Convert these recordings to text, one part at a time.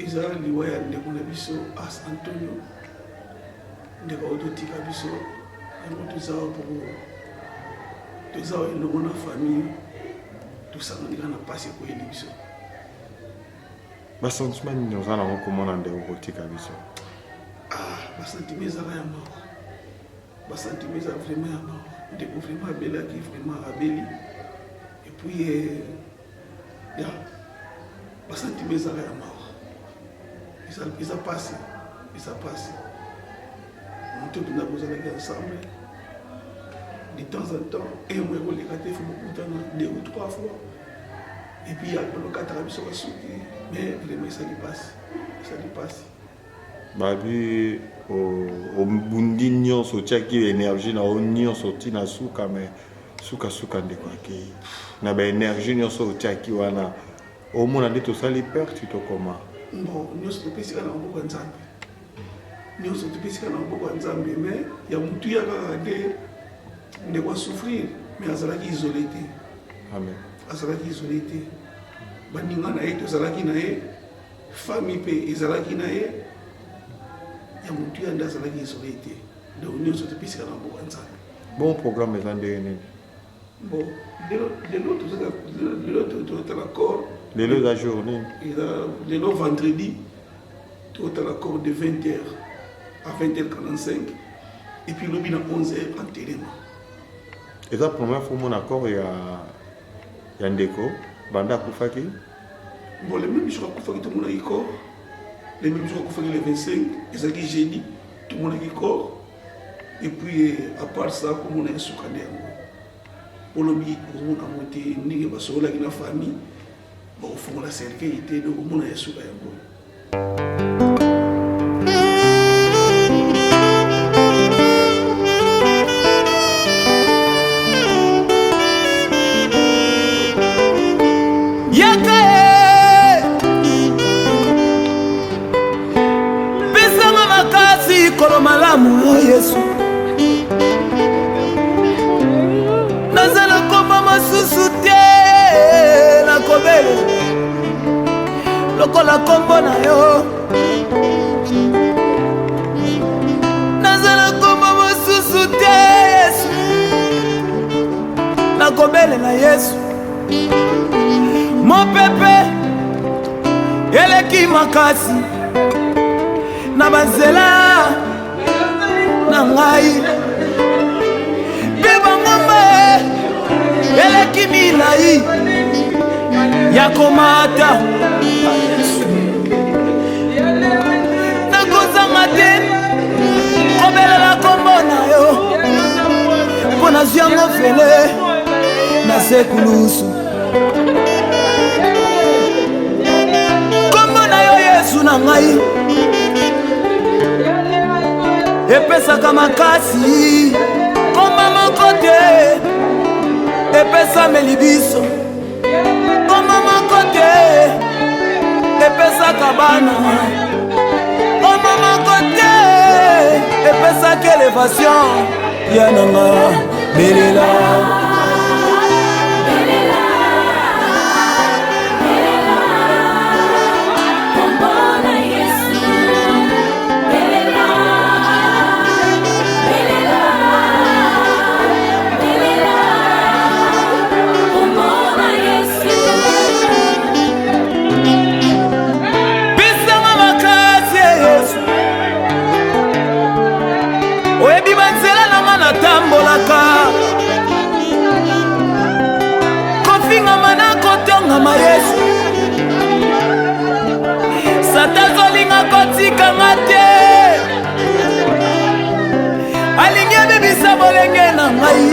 eza liwa ya ndeko na biso As Antonio ndeko ototika biso yango toza elongo na famille tosanganika na pasi ekoyeli biso basentiment nini oza nango komona ndeko kotika biso basentiment ezaka ya mawa basentiment ezaka vraiment ya mawa ndeko vraiment abelaki vraiment abeli et puis ya basentiment ezaka ya mawa eza pasi moto tuna kozalaki ensemble de temps en temps et moi koleka te fo mokutana 2 ou 3 fois et puis alokataka biso basuki mais vraiment esali pasi babi obundi nyonso otiaki énergie na o nyonso oti na suka me suka ndeko akei na baénergie nyonso otiaki wana omona nde tosali perte tokoma bon nyonso topesika na maboko ya nzambe nyonso topesika na maboko ya nzambe mais ya mutu ya kaka te ndeko asouffrir mais azalaki isolé te amen azalaki isolé te baninga na ye tozalaki na ye famille mpe ezalaki na ye ya mutu ya nde azalaki isolé te donc nyonso topesika na maboko ya nzambe bon programme eza ndenge nini bon lelo tozotala corps lelo eza journée lelo vendredi tozotala corps de 20h à 20h45 et puis lobi na 11h enterrement eza première fois mon accord ya ndeko banda akufaki bon le même jour akufaki tomonaki corps le même jour akufaki le 25 ezalaki jeudi tomonaki corps et puis à part ça komona esuka nde yango olobi okomona yango te ndenge basololaki na famille bakofongola cercueil te donc omona esuka yango malamu Yesu nazala koma masusu te na kobele lokola kombo na yo nazala koma masusu te Yesu na kobele na Yesu mopepe eleki makasi na banzela na ngai bebangombe eleki milai ya komata nakozanga te kobelela kombo na yo mpo nazwi yango fele na sekulusu kombo na yo Yesu na ngai epesaka makasi koma moko te epesameli biso koma moko te epesaka bana koma moko te epesaka elevation ya nanga belela tambolaka kofingama na kotongama Yesu Satan zolinga kotikanga te alingi abebisa bolenge na ngai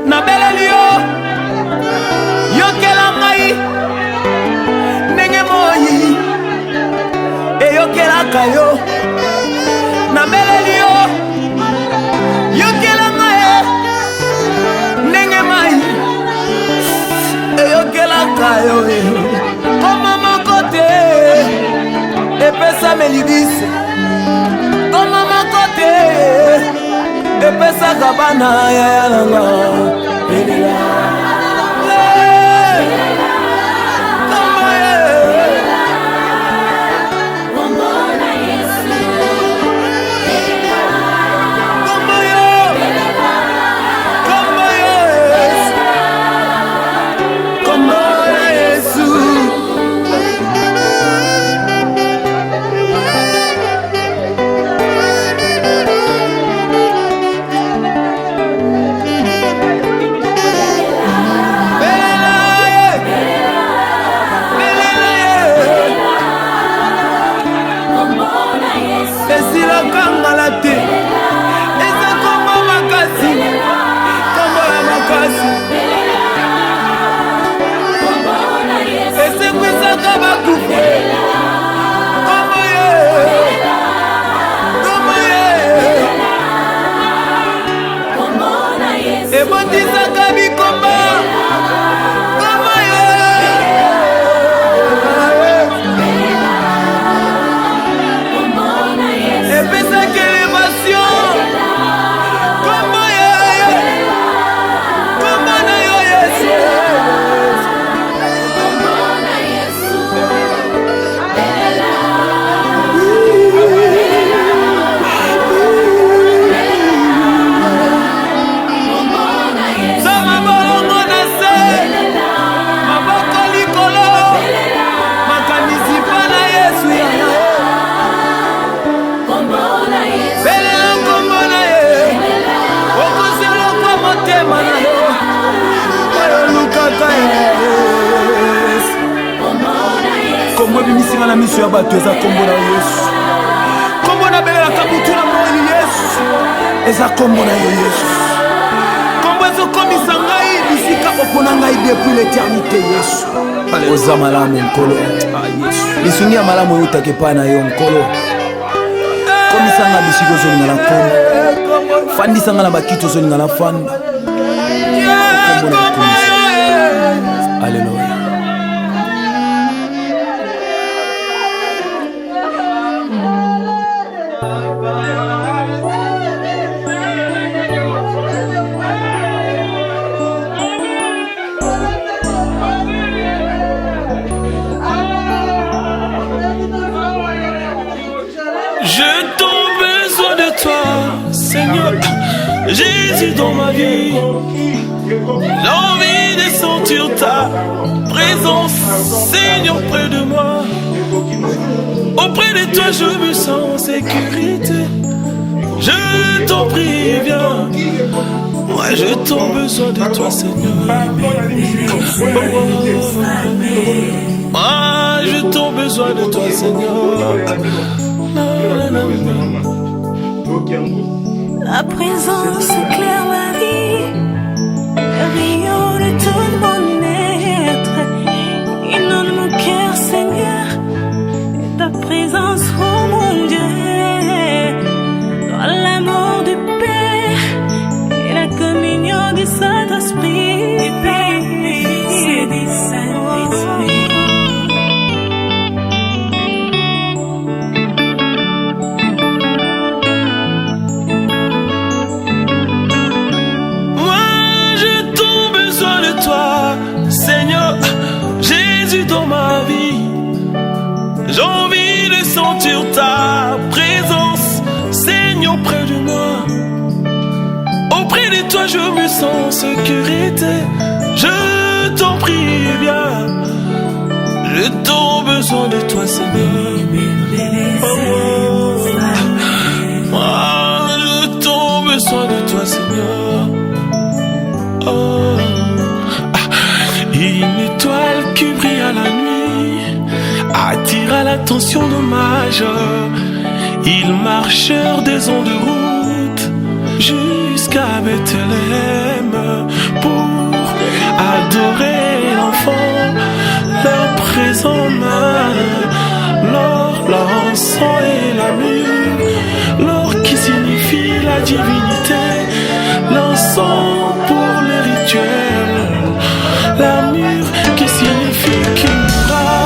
nabeleli yo yokela ngai ndenge moyi eyokelaka yo nabeleli yo yokelanga ye ndenge mai eyokelaka yo koma moko te epesameli biso koma moko te epesaka bana yaya nanga elela singa na miso ya bato eza kombo na Yesu. Kombo na belelaka butu na moi Yesu. Eza kombo na yo Yesu. Kombo ezokomisa ngai bisika opona ngai depuis l'éternité Yesu. Oza malamu nkolo. Lisungi ya malamu yutake pa na yo nkolo. Komisa nga bisika ozolinga na kombo. Fandisa nga na bakito ozolinga na fanda. Kombo na komisa. Alléluia. Seigneur, Jésus dans ma vie, j'ai envie de sentir ta présence, Seigneur, près de moi. Auprès de toi, je me sens en sécurité. Je t'en prie, viens. Moi, je t'en besoin de toi, Seigneur. Moi, je t'en besoin de toi, Seigneur. La présence éclaire ma vie, rayonne tout mon être, inonde mon cœur, Seigneur, et ta présence, oh mon Dieu, dans l'amour du Père et la communion du Saint-Esprit, c'est du Saint-Esprit. Seigneur, Jésus dans ma vie, j'ai envie de sentir ta présence, Seigneur, près de moi. Auprès de toi, je me sens en sécurité. Je t'en prie, viens. J'ai tant besoin de toi, Seigneur. Moi, j'ai tant besoin de toi, Seigneur. Oh. Une étoile qui brille à la nuit attira l'attention de majeurs. Ils marchèrent des ondes de route jusqu'à Bethléem pour adorer l'enfant, leur présent main, l'or, l'encens et la mûre, l'or qui signifie la divinité, l'encens pour les rituels, la mûre qui signifie qu'il mourra.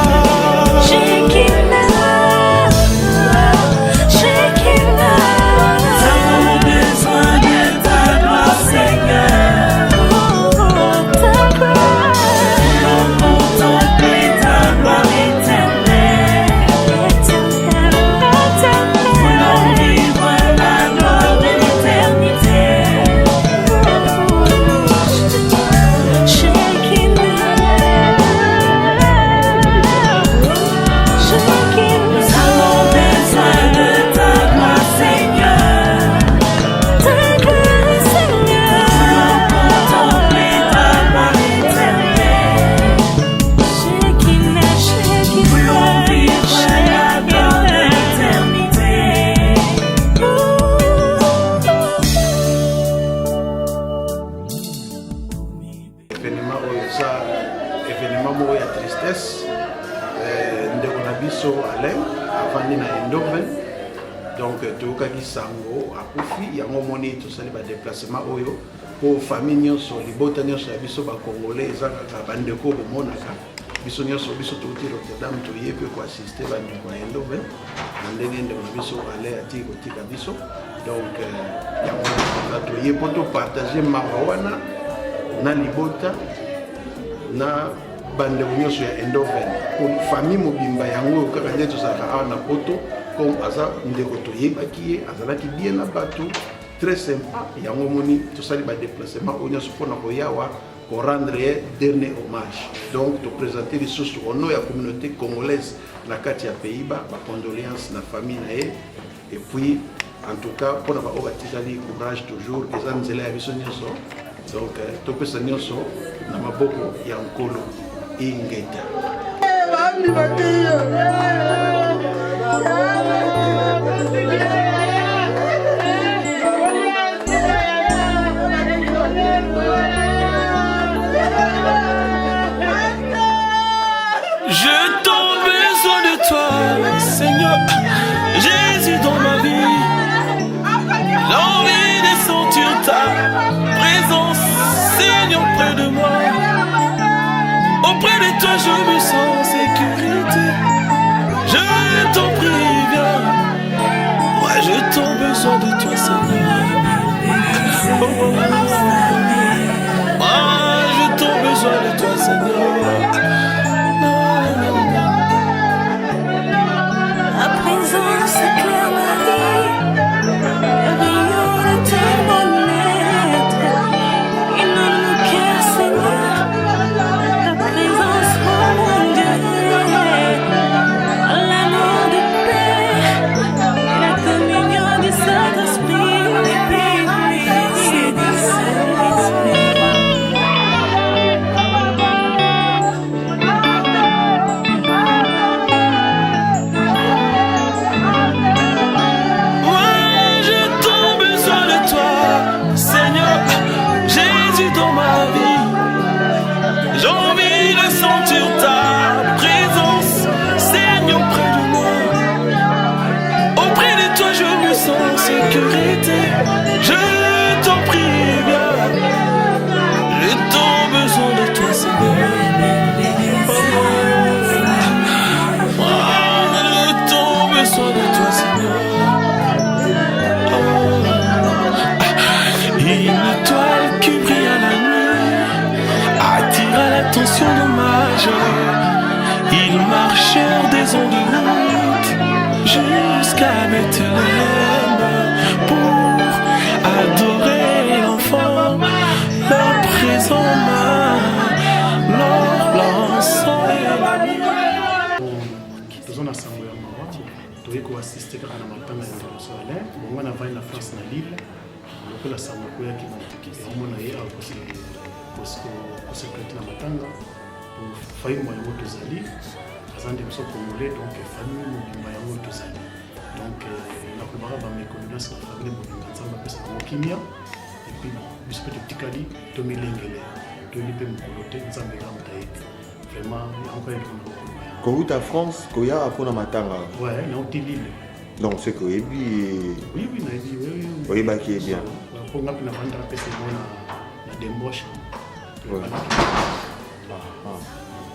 Donc tokaki sango akufi yango moni tosali ba déplacement oyo pour famille nyonso libota nyonso ya biso ba congolais ezaka bandeko bomonaka biso nyonso biso touti Rotterdam toye pe ko assister bandeko ya Eindhoven ndenge ndeko na biso ale ati kotika biso donc yango na toye poto partager mawana na libota na bandeko nyonso ya Eindhoven pour famille mobimba yango kaka nde tozalaka awa na poto comme aza ndeko toyebaki ye azalaki bien na bato très sympa yango moni tosali ba déplacement oyo nyonso mpona koyawa ko rendre dernier hommage donc to présenter les sources au nom ya communauté congolaise na kati ya Pays-Bas ba condoléances na famille na ye et puis en tout cas mpona ba oyo batikali courage toujours eza nzela ya biso nyonso donc topesa nyonso na maboko ya nkolo Ingeta. Seigneur, Jésus dans ma vie, j'ai envie de sentir ta présence, Seigneur, près de moi. Auprès de toi, je me sens en sécurité. Je t'en prie, viens. Ouais, je t'en besoin de toi, Seigneur. Oh, oh, oh. Ah, je t'en besoin de toi, Seigneur. Éclaire ma vie, le rayon de tes bonheurs, inonde mon cœur, Seigneur, ta présence, oh mon Dieu, l'amour de paix, et la communion du Saint-Esprit, c'est du Saint-Esprit. Sécurité, je t'en prie, viens. J'ai tant besoin de toi, Seigneur. J'ai tant besoin de toi, Seigneur. Une étoile qui brille à la nuit attira l'attention de mages. Ils marchèrent des ondes de route jusqu'à Bethléem pour adorer l'enfant, leur présent main, leur blanc sang et la lumière. Tozo na sango ya mawa toye ko assister kaka na matanga ya Jerusalem bongo na vai na France na Lille lokola sango ko ya kimantiki omona ye secrétaire na matanga pour faille mo yango tozali azande biso congolais donc famille mobimba yango tozali donc nakobaka baméconnaissance na famille mobimba nzambe apesa bango kimia epuis biso mpe totikali tomilengele toyeli mpe mokolo te nzambe ekamata ete vraiment yango ya likolo Kouta France, Koya a pour matanga. Ouais, non, t'es Lille. Donc c'est que et puis. Oui, oui, oui. Oui, bah qui est bien. Pour nga pina vendre pesa na dembauche. Ouais.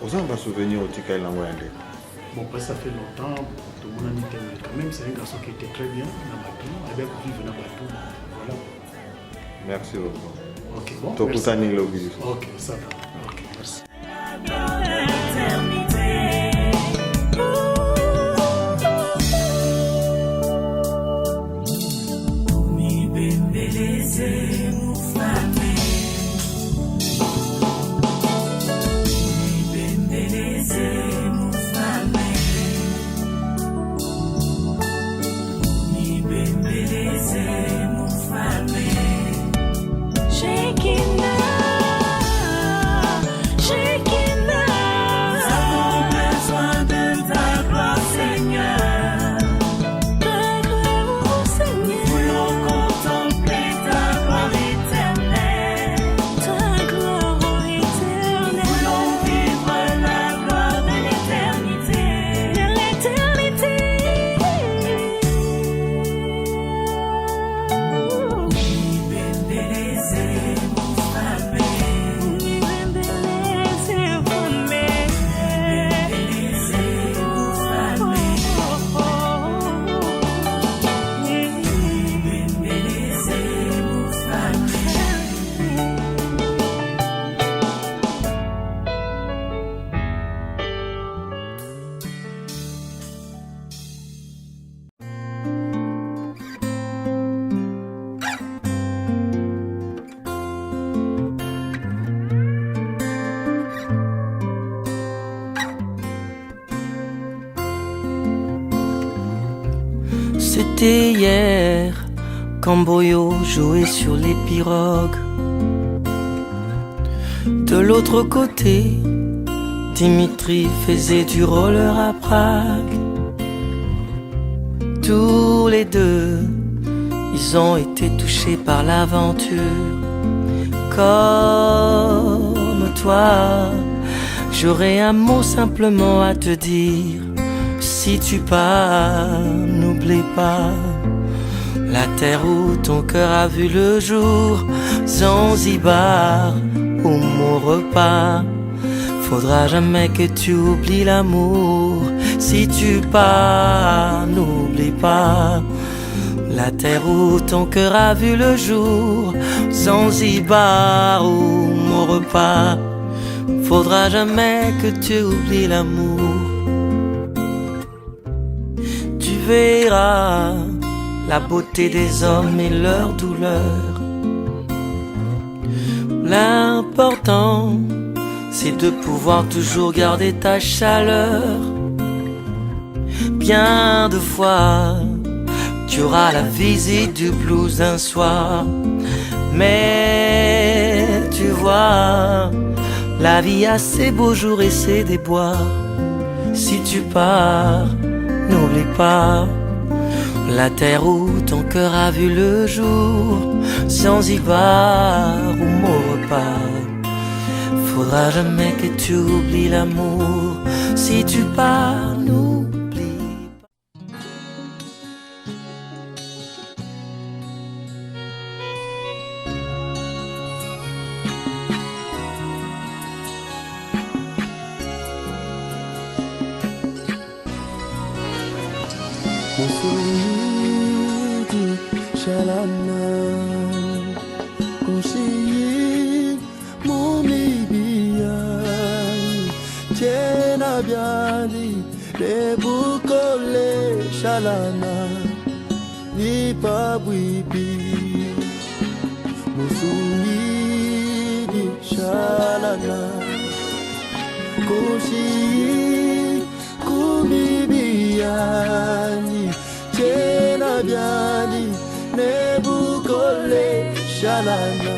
Aux gens va souvenir au Tika et l'Angwende. Bon, parce que ça fait longtemps, tout le monde a dit quand même, c'est un garçon qui était très bien dans Batou, avec vivre dans Batou. Voilà. Merci beaucoup. Ok, bon. Merci. Ok, ça va. Ok, merci. C'était hier quand Boyo jouait sur les pirogues. De l'autre côté Dimitri faisait du roller à Prague. Tous les deux, ils ont été touchés par l'aventure. Comme toi, j'aurais un mot simplement à te dire. Si tu pars, n'oublie pas la terre où ton cœur a vu le jour. Zanzibar, où mon repas. Faudra jamais que tu oublies l'amour. Si tu pars, n'oublie pas la terre où ton cœur a vu le jour. Zanzibar, où mon repas. Faudra jamais que tu oublies l'amour. Tu verras la beauté des hommes et leur douleur. L'important, c'est de pouvoir toujours garder ta chaleur. Bien de fois, tu auras la visite du blues un soir. Mais tu vois, la vie a ses beaux jours et ses déboires. Si tu pars, n'oublie pas la terre où ton cœur a vu le jour. Zanzibar, où mon repas. Faudra jamais que tu oublies l'amour. Si tu pars, n'oublie pas. Musuidi shalana kushi mumibiyani tena byani lebukole shalana nipabwibi musuidi shalana kushi kumibiyani tena byani nebukole shalana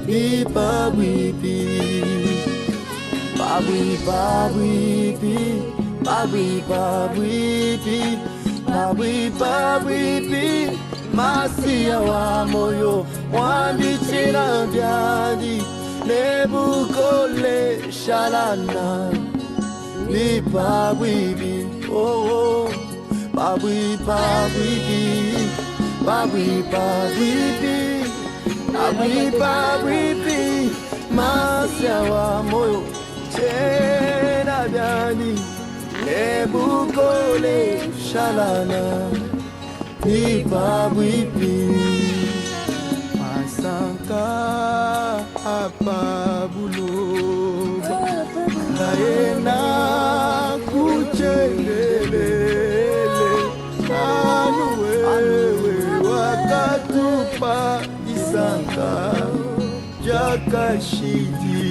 nipabwibi babwi babwibi babwi babwibi babwi babwibi masia wa moyo wambichina byani nebukole shalana nipabwibi oh babwi babwibi babwi babwibi babwi babwibi masia wa moyo tena byani nebukole shalana nipabwibi masanka apabuloba naena kuchengelele anu wewe wakatupa isanka jakashidi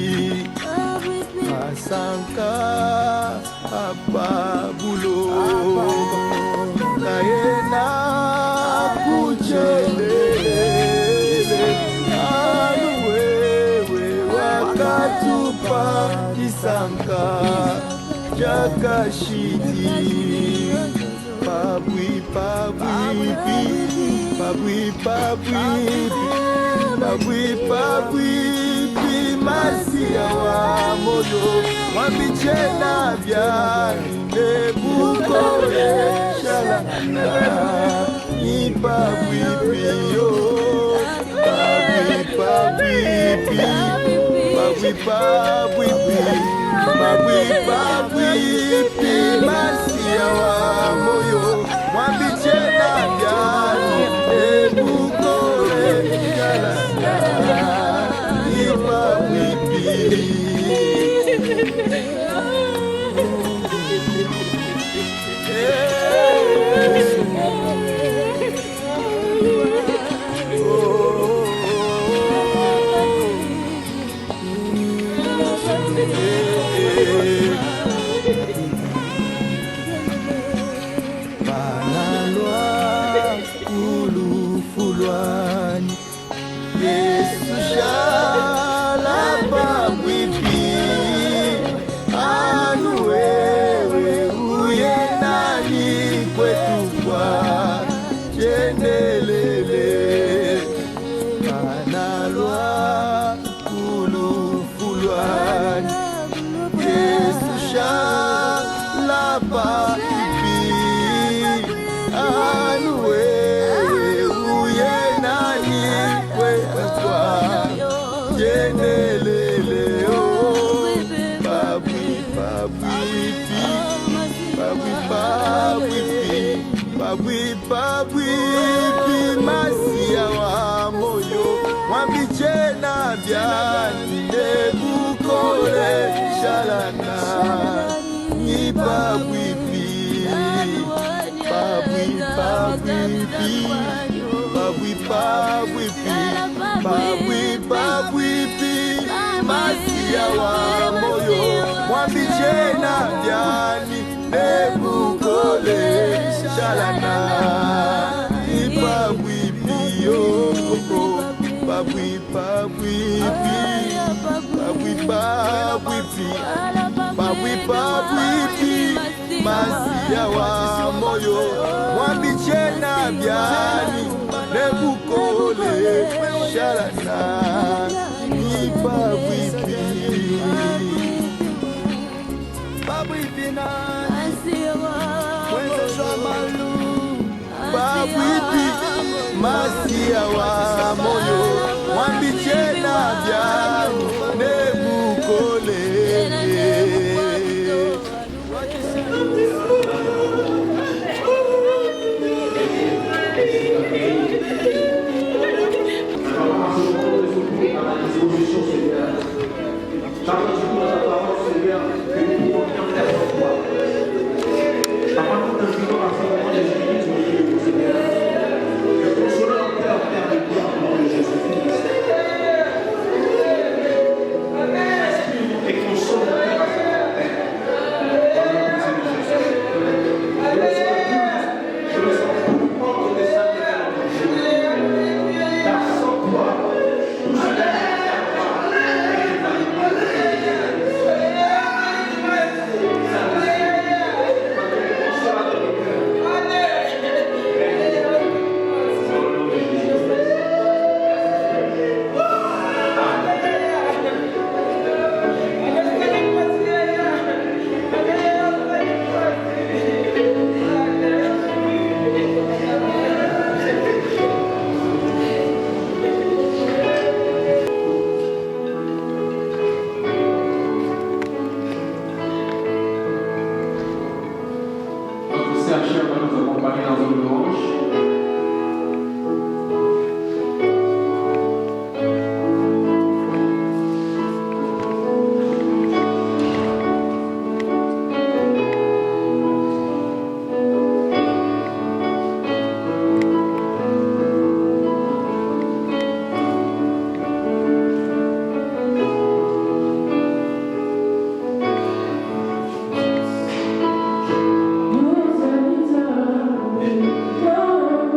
masanka apabuloba naena kuchengelele anu wewe wakatupa isanka jakashidi babwi babwibi babwi babwibi babwi babwibi masia wa moyo wambichena byani nebukole shalana nipabwibi yo babwi babwibi babwi babwibi babwi babwibi masia wa moyo wambichena byani nebukole shalana nipabwibi shalapa pipi anuwe uye nani kwekwa yeneleleo babwi babwi pi babwi babwi pi babwi babwi pi masia wa moyo mwambichena byani nebukole shalana ni babwi pi babwi babwi pi babwi babwi pi babwi babwi pi masia wa moyo mwambichena byani nebukole shalana ni babwi pi yo babwi babwi pi babwi babwi pi babwi babwi pi masia wa moyo mwambichena byani nebukole shalana ni babwi pi babwi pi na mwenzo shamalu babwi pi masia wa moyo mwambichena byani nebukole Nous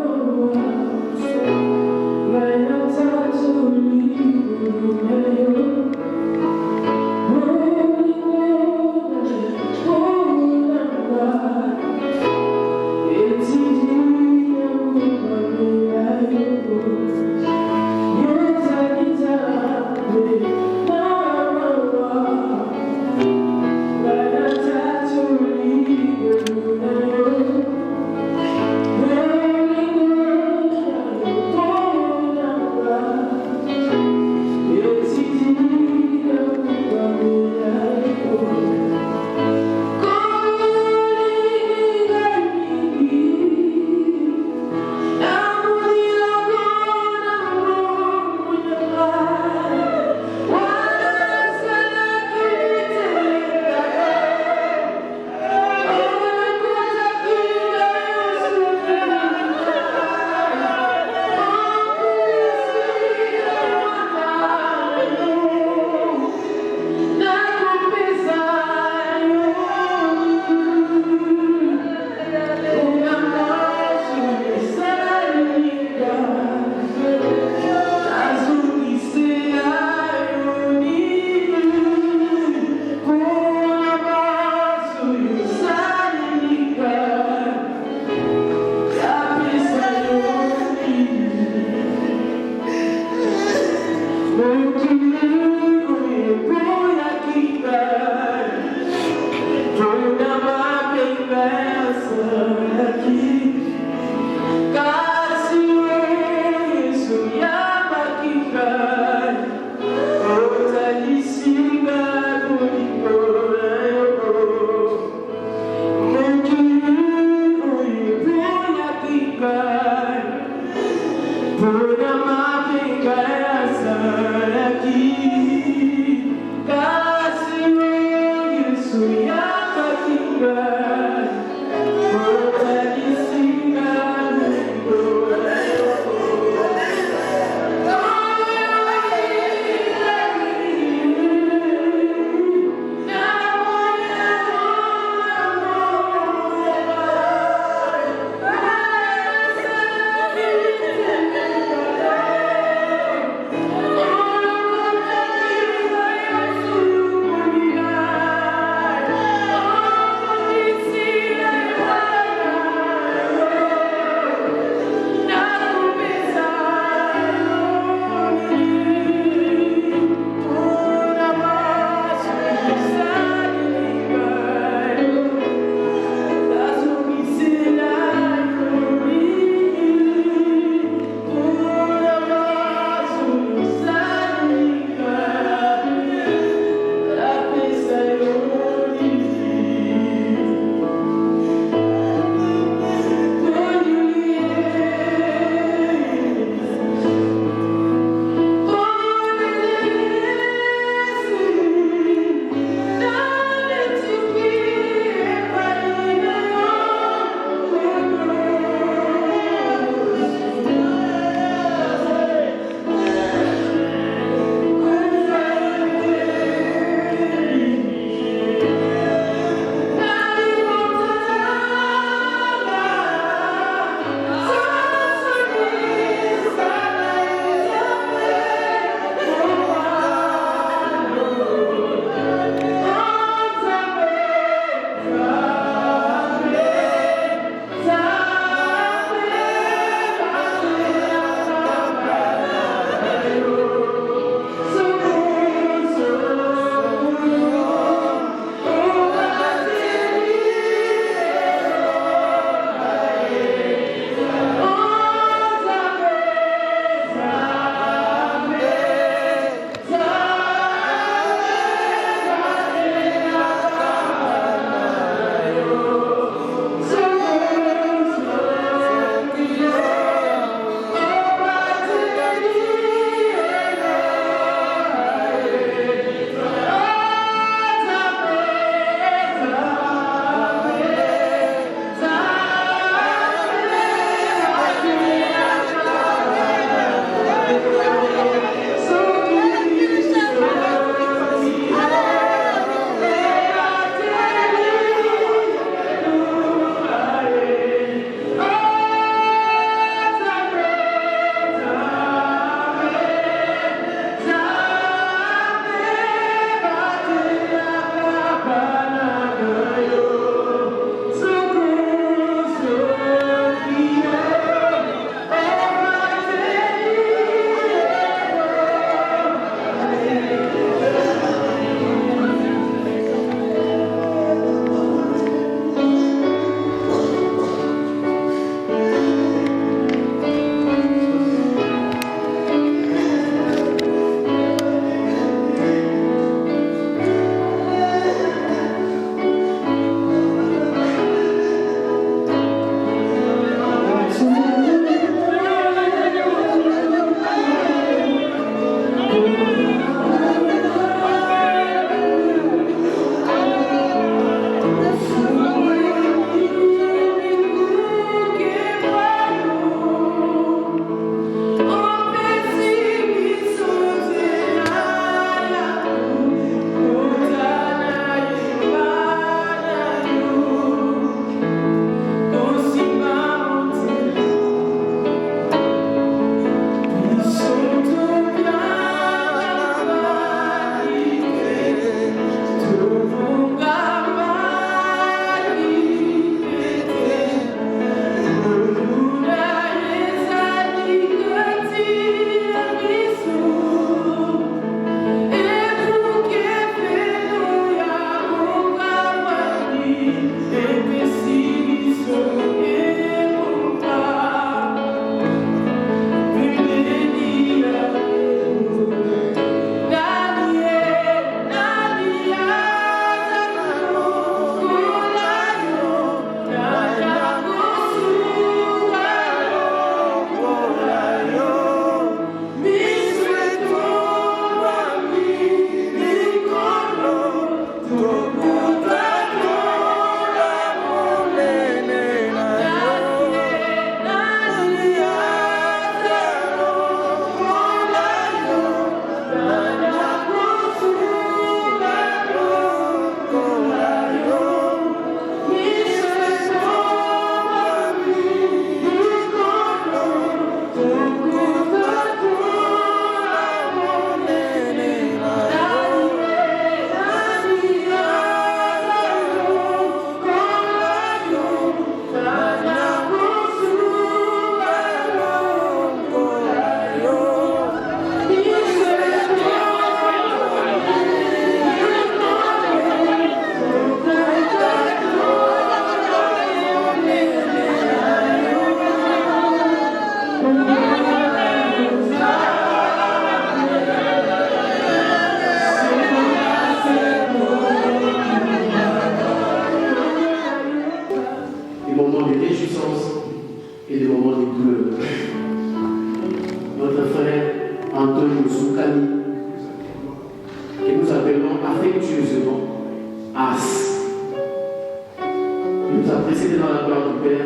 précédé dans la gloire du Père,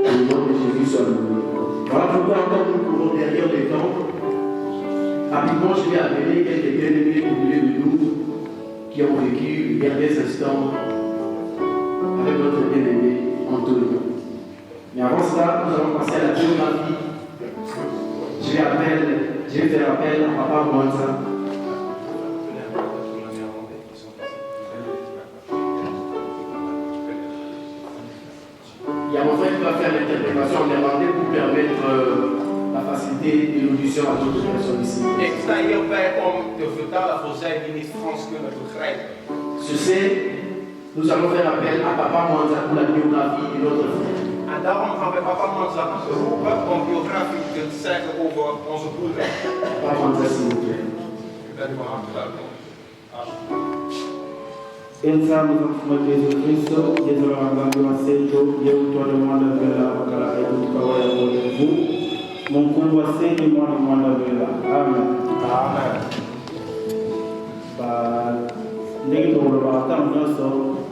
que le nom de Jésus soit loué. Voilà pourquoi encore nous courons derrière les temps. Rapidement, je vais appeler quelques bien-aimés au milieu de nous qui ont vécu les derniers instants avec notre bien-aimé Antonio. Mais avant cela, nous allons passer à la biographie. Je vais faire appel à Papa Mwanza. Il y a mon frère qui va faire l'interprétation en néerlandais pour permettre la facilité de l'audition à d'autres personnes ici. Ik sta hierbij om te vertalen voor zij die niet Frans kunnen begrijpen. Ceci, nous allons faire appel à Papa Mwanza pour la biographie de notre frère. En daarom gaan we Papa Mwanza roepen om biografisch te zeggen over onze broeder. Papa Mwanza, s'il vous plaît. U bent van harte welkom. Ensa mzamfuma Yesu Kristo, Yesu la magambo maseto, yeutwale mwana vela wakala ebutukawa ya mwolevu, mungu wa seni mwana vela. Amen. Amen.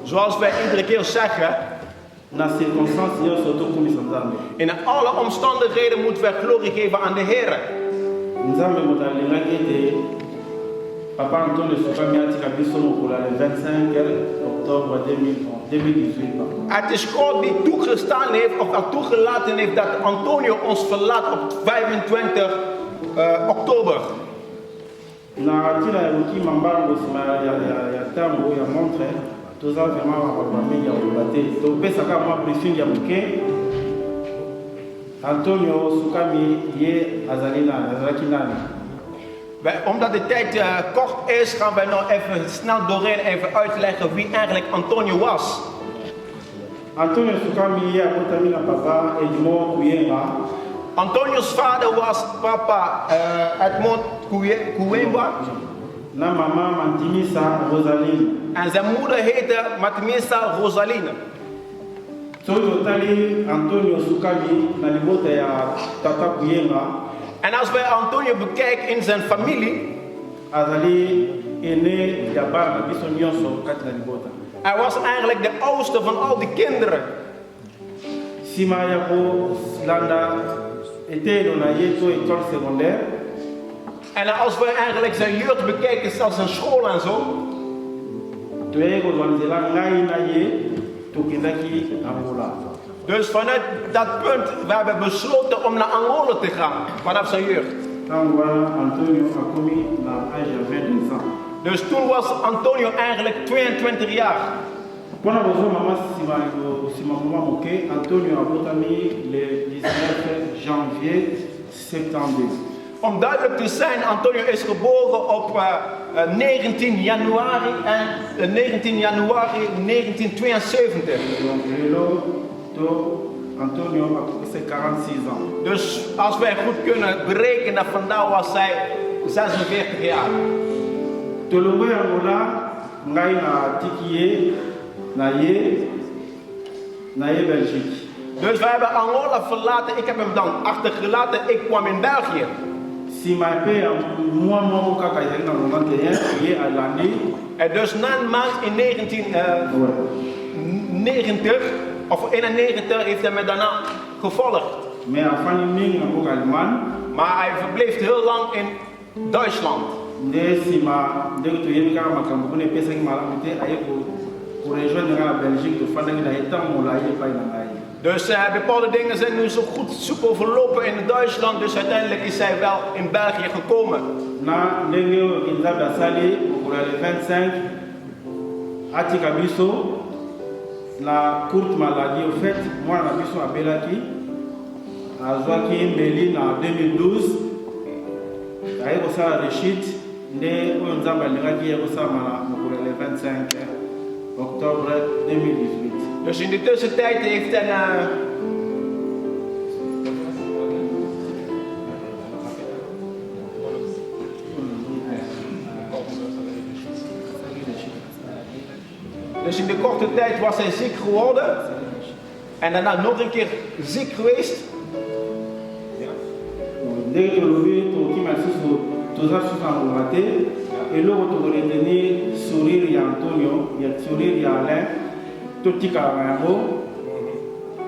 Zoals wij iedere keer zeggen, in alle omstandigheden moeten wij glorie geven aan de Heer. Papa Antonio Sukami atika biso mokolo le 25 octobre 2018. Het is God die toegestaan heeft of toegelaten heeft dat Antonio ons verlaat op 25 oktober. Na tila ya ruki mambango sima ya tango ya montre toza vraiment ba mingi ya kobate to pesa ka mwa briefing ya moke. Antonio Sukami ye azalaki nani. Omdat de tijd kort is, gaan wij nou even snel doorheen even uitleggen wie eigenlijk Antonio was. Antonio Sukami akotami na papa Edmond Kuyenga. Antonio's vader was papa Edmond Kuyenga. Na mama Mantimisa Rosaline. En zijn moeder heette Mantimisa Rosaline. Totali Antonio Sukami na libota ya tata Kuyenga. En als wij Antonio bekijken in zijn familie, hij was eigenlijk de oudste van al die kinderen. En als we eigenlijk zijn jeugd bekijken, zelfs zijn school en zo, dus vanuit dat punt, we hebben besloten om naar Angola te gaan, vanaf zijn jeugd. Dus toen was Antonio eigenlijk 22 jaar. Om duidelijk te zijn, Antonio is geboren op 19 januari 1972. Antonio a 46 ans. Dus als wij goed kunnen berekenen, vandaag was hij 46 jaar. Tolongo Angola, ngai na tikiye, na ye Belgique. Dus wij hebben Angola verlaten, ik heb hem dan achtergelaten, ik kwam in België. En dus na een maand in 1990 of 91 heeft hij me daarna gevolgd. Maar hij verbleef heel lang in Duitsland. Dus bepaalde dingen zijn nu zo goed soepel verlopen in Duitsland, dus uiteindelijk is hij wel in België gekomen. Na ndenge Kinzabe asali pour le 25 atika biso la courte maladie au fait moi na biso abelaki azwaki mbeli na 2012 aye kosala rechit nde oyo nzambe alingaki ye kosala pour le 25 octobre 2018. Dus in de tussentijd heeft hij dus in de korte tijd was hij ziek geworden en daarna nog een keer ziek geweest. Et l'autre pour retenir sourire ya Antonio, ya sourire ya Alain, tout tika yango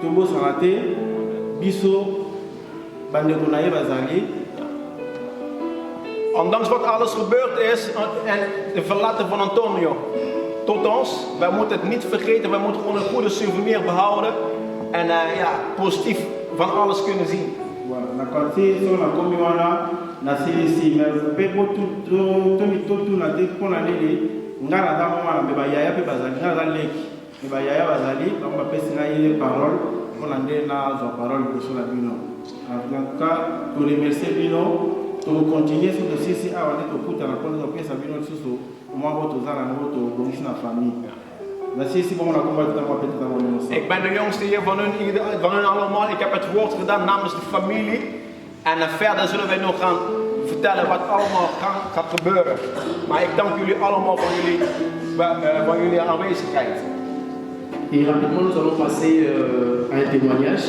tobosana te biso bandeko na ye bazali. Ondanks wat alles gebeurd is en de verlaten van Antonio tot ons, wij moeten het niet vergeten, wij moeten gewoon een goede souvenir behouden en positief van alles kunnen zien. Na kati so na komi wana na silisi mais pe botu to na te pona nini ngana da mama be ba yaya pe bazali ngana leki be ba yaya bazali ba ba pesi na ile parole pona nde na zo parole ko so la bino en ka to remercier bino to continuer sur le sisi a wana to kuta na pona to pesa bino susu moi boto zana na boto bonus na famille. Ik ben de jongste hier van hun allemaal. Ik heb het woord gedaan namens de familie. En verder zullen wij nog gaan vertellen wat allemaal gaat gebeuren. Maar ik dank jullie allemaal van jullie aanwezigheid. Et rapidement, nous allons passer à un témoignage.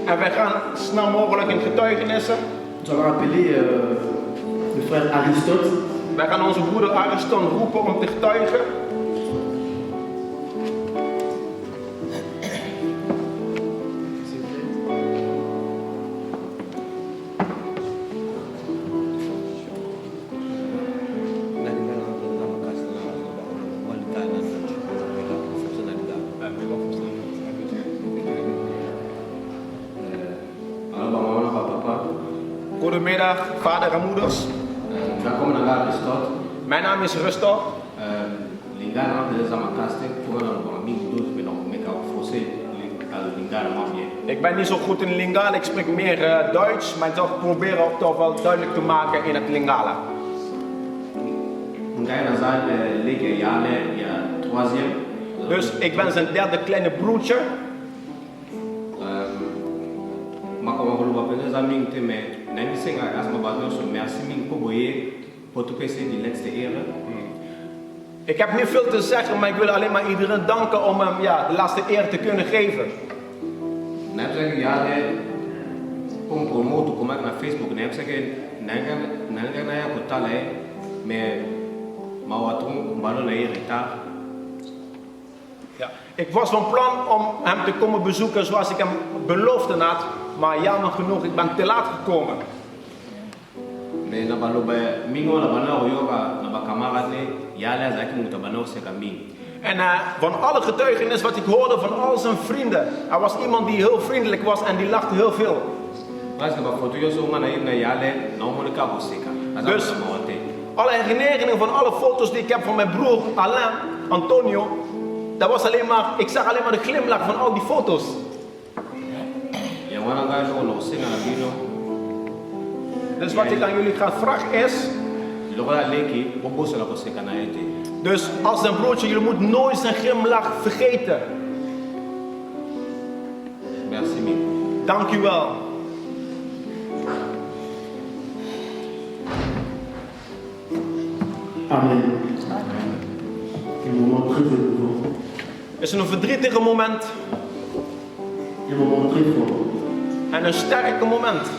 En wij gaan snel mogelijk in getuigenissen. Nous allons appeler le frère Aristote. Wij gaan onze broeder Aristote roepen om te getuigen. Goedemiddag, vader en moeders. Welkom naar Aristote. Mijn naam is Rustok. Ik ben niet zo goed in Lingala, ik spreek meer Duits, maar ik zal proberen ook toch wel duidelijk te maken in het Lingala. Dus ik ben zijn derde kleine broertje. Ik heb niet veel te zeggen, maar ik wil alleen maar iedereen danken om hem de laatste eer te kunnen geven. Ja, ik was van plan om hem te komen bezoeken zoals ik hem beloofd had, maar jammer genoeg, ik ben te laat gekomen. En van alle getuigenis wat ik hoorde van al zijn vrienden, hij was iemand die heel vriendelijk was en die lachte heel veel. Dus alle herinneringen van alle foto's die ik heb van mijn broer Alain, Antonio, dat was alleen maar, ik zag alleen maar de glimlach van al die foto's. Dus wat ik aan jullie ga vragen is, dus als een broertje, jullie moeten nooit zijn glimlach vergeten. Dank u wel. Amen. Un moment très émouvant. Het is een verdrietige moment. Un moment très fort. En een sterke moment.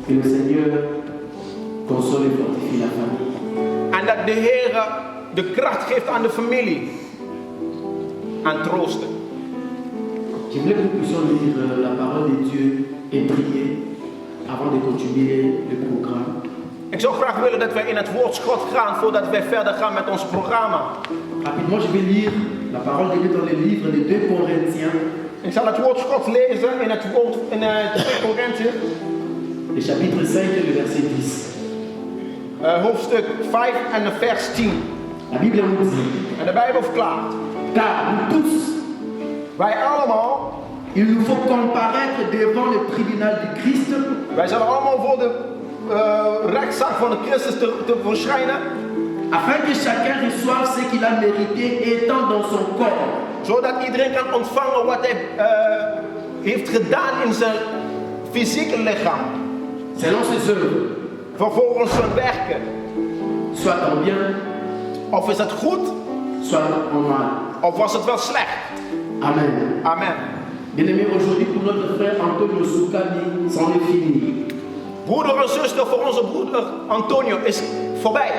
Que le Seigneur console et fortifie la famille. En dat de Heer de kracht geeft aan de familie. En troosten. J'aimerais que nous puissions lire la parole de Dieu et prier avant de continuer le programme. Ik zou graag willen dat wij in het woord God gaan voordat wij verder gaan met ons programma. Rapidement, je vais lire la parole de Dieu dans le livre de 2 Corinthiens. Ik zal het woord God lezen in het woord in 2 Korinthe. Le chapitre 5 et le verset 10. Hoofdstuk 5 en vers 10. La Bible nous dit. En de Bijbel verklaart. Car nous tous, wij allemaal, il nous faut comparaître devant le tribunal du Christ. Wij zullen allemaal voor de rechtszaak van de Christus te verschijnen. Afin que chacun reçoive ce qu'il a mérité étant dans son corps. Zodat iedereen kan ontvangen wat hij heeft gedaan in zijn fysieke lichaam. Selon ses œuvres. Vervolgens zijn werken. Soit en bien. Of is het goed? Soit en mal. Of was het wel slecht? Amen. Amen. Bien-aimés, aujourd'hui pour notre frère Antonio Soukani, c'en est fini. Broeder en zuster, voor onze broeder Antonio is voorbij.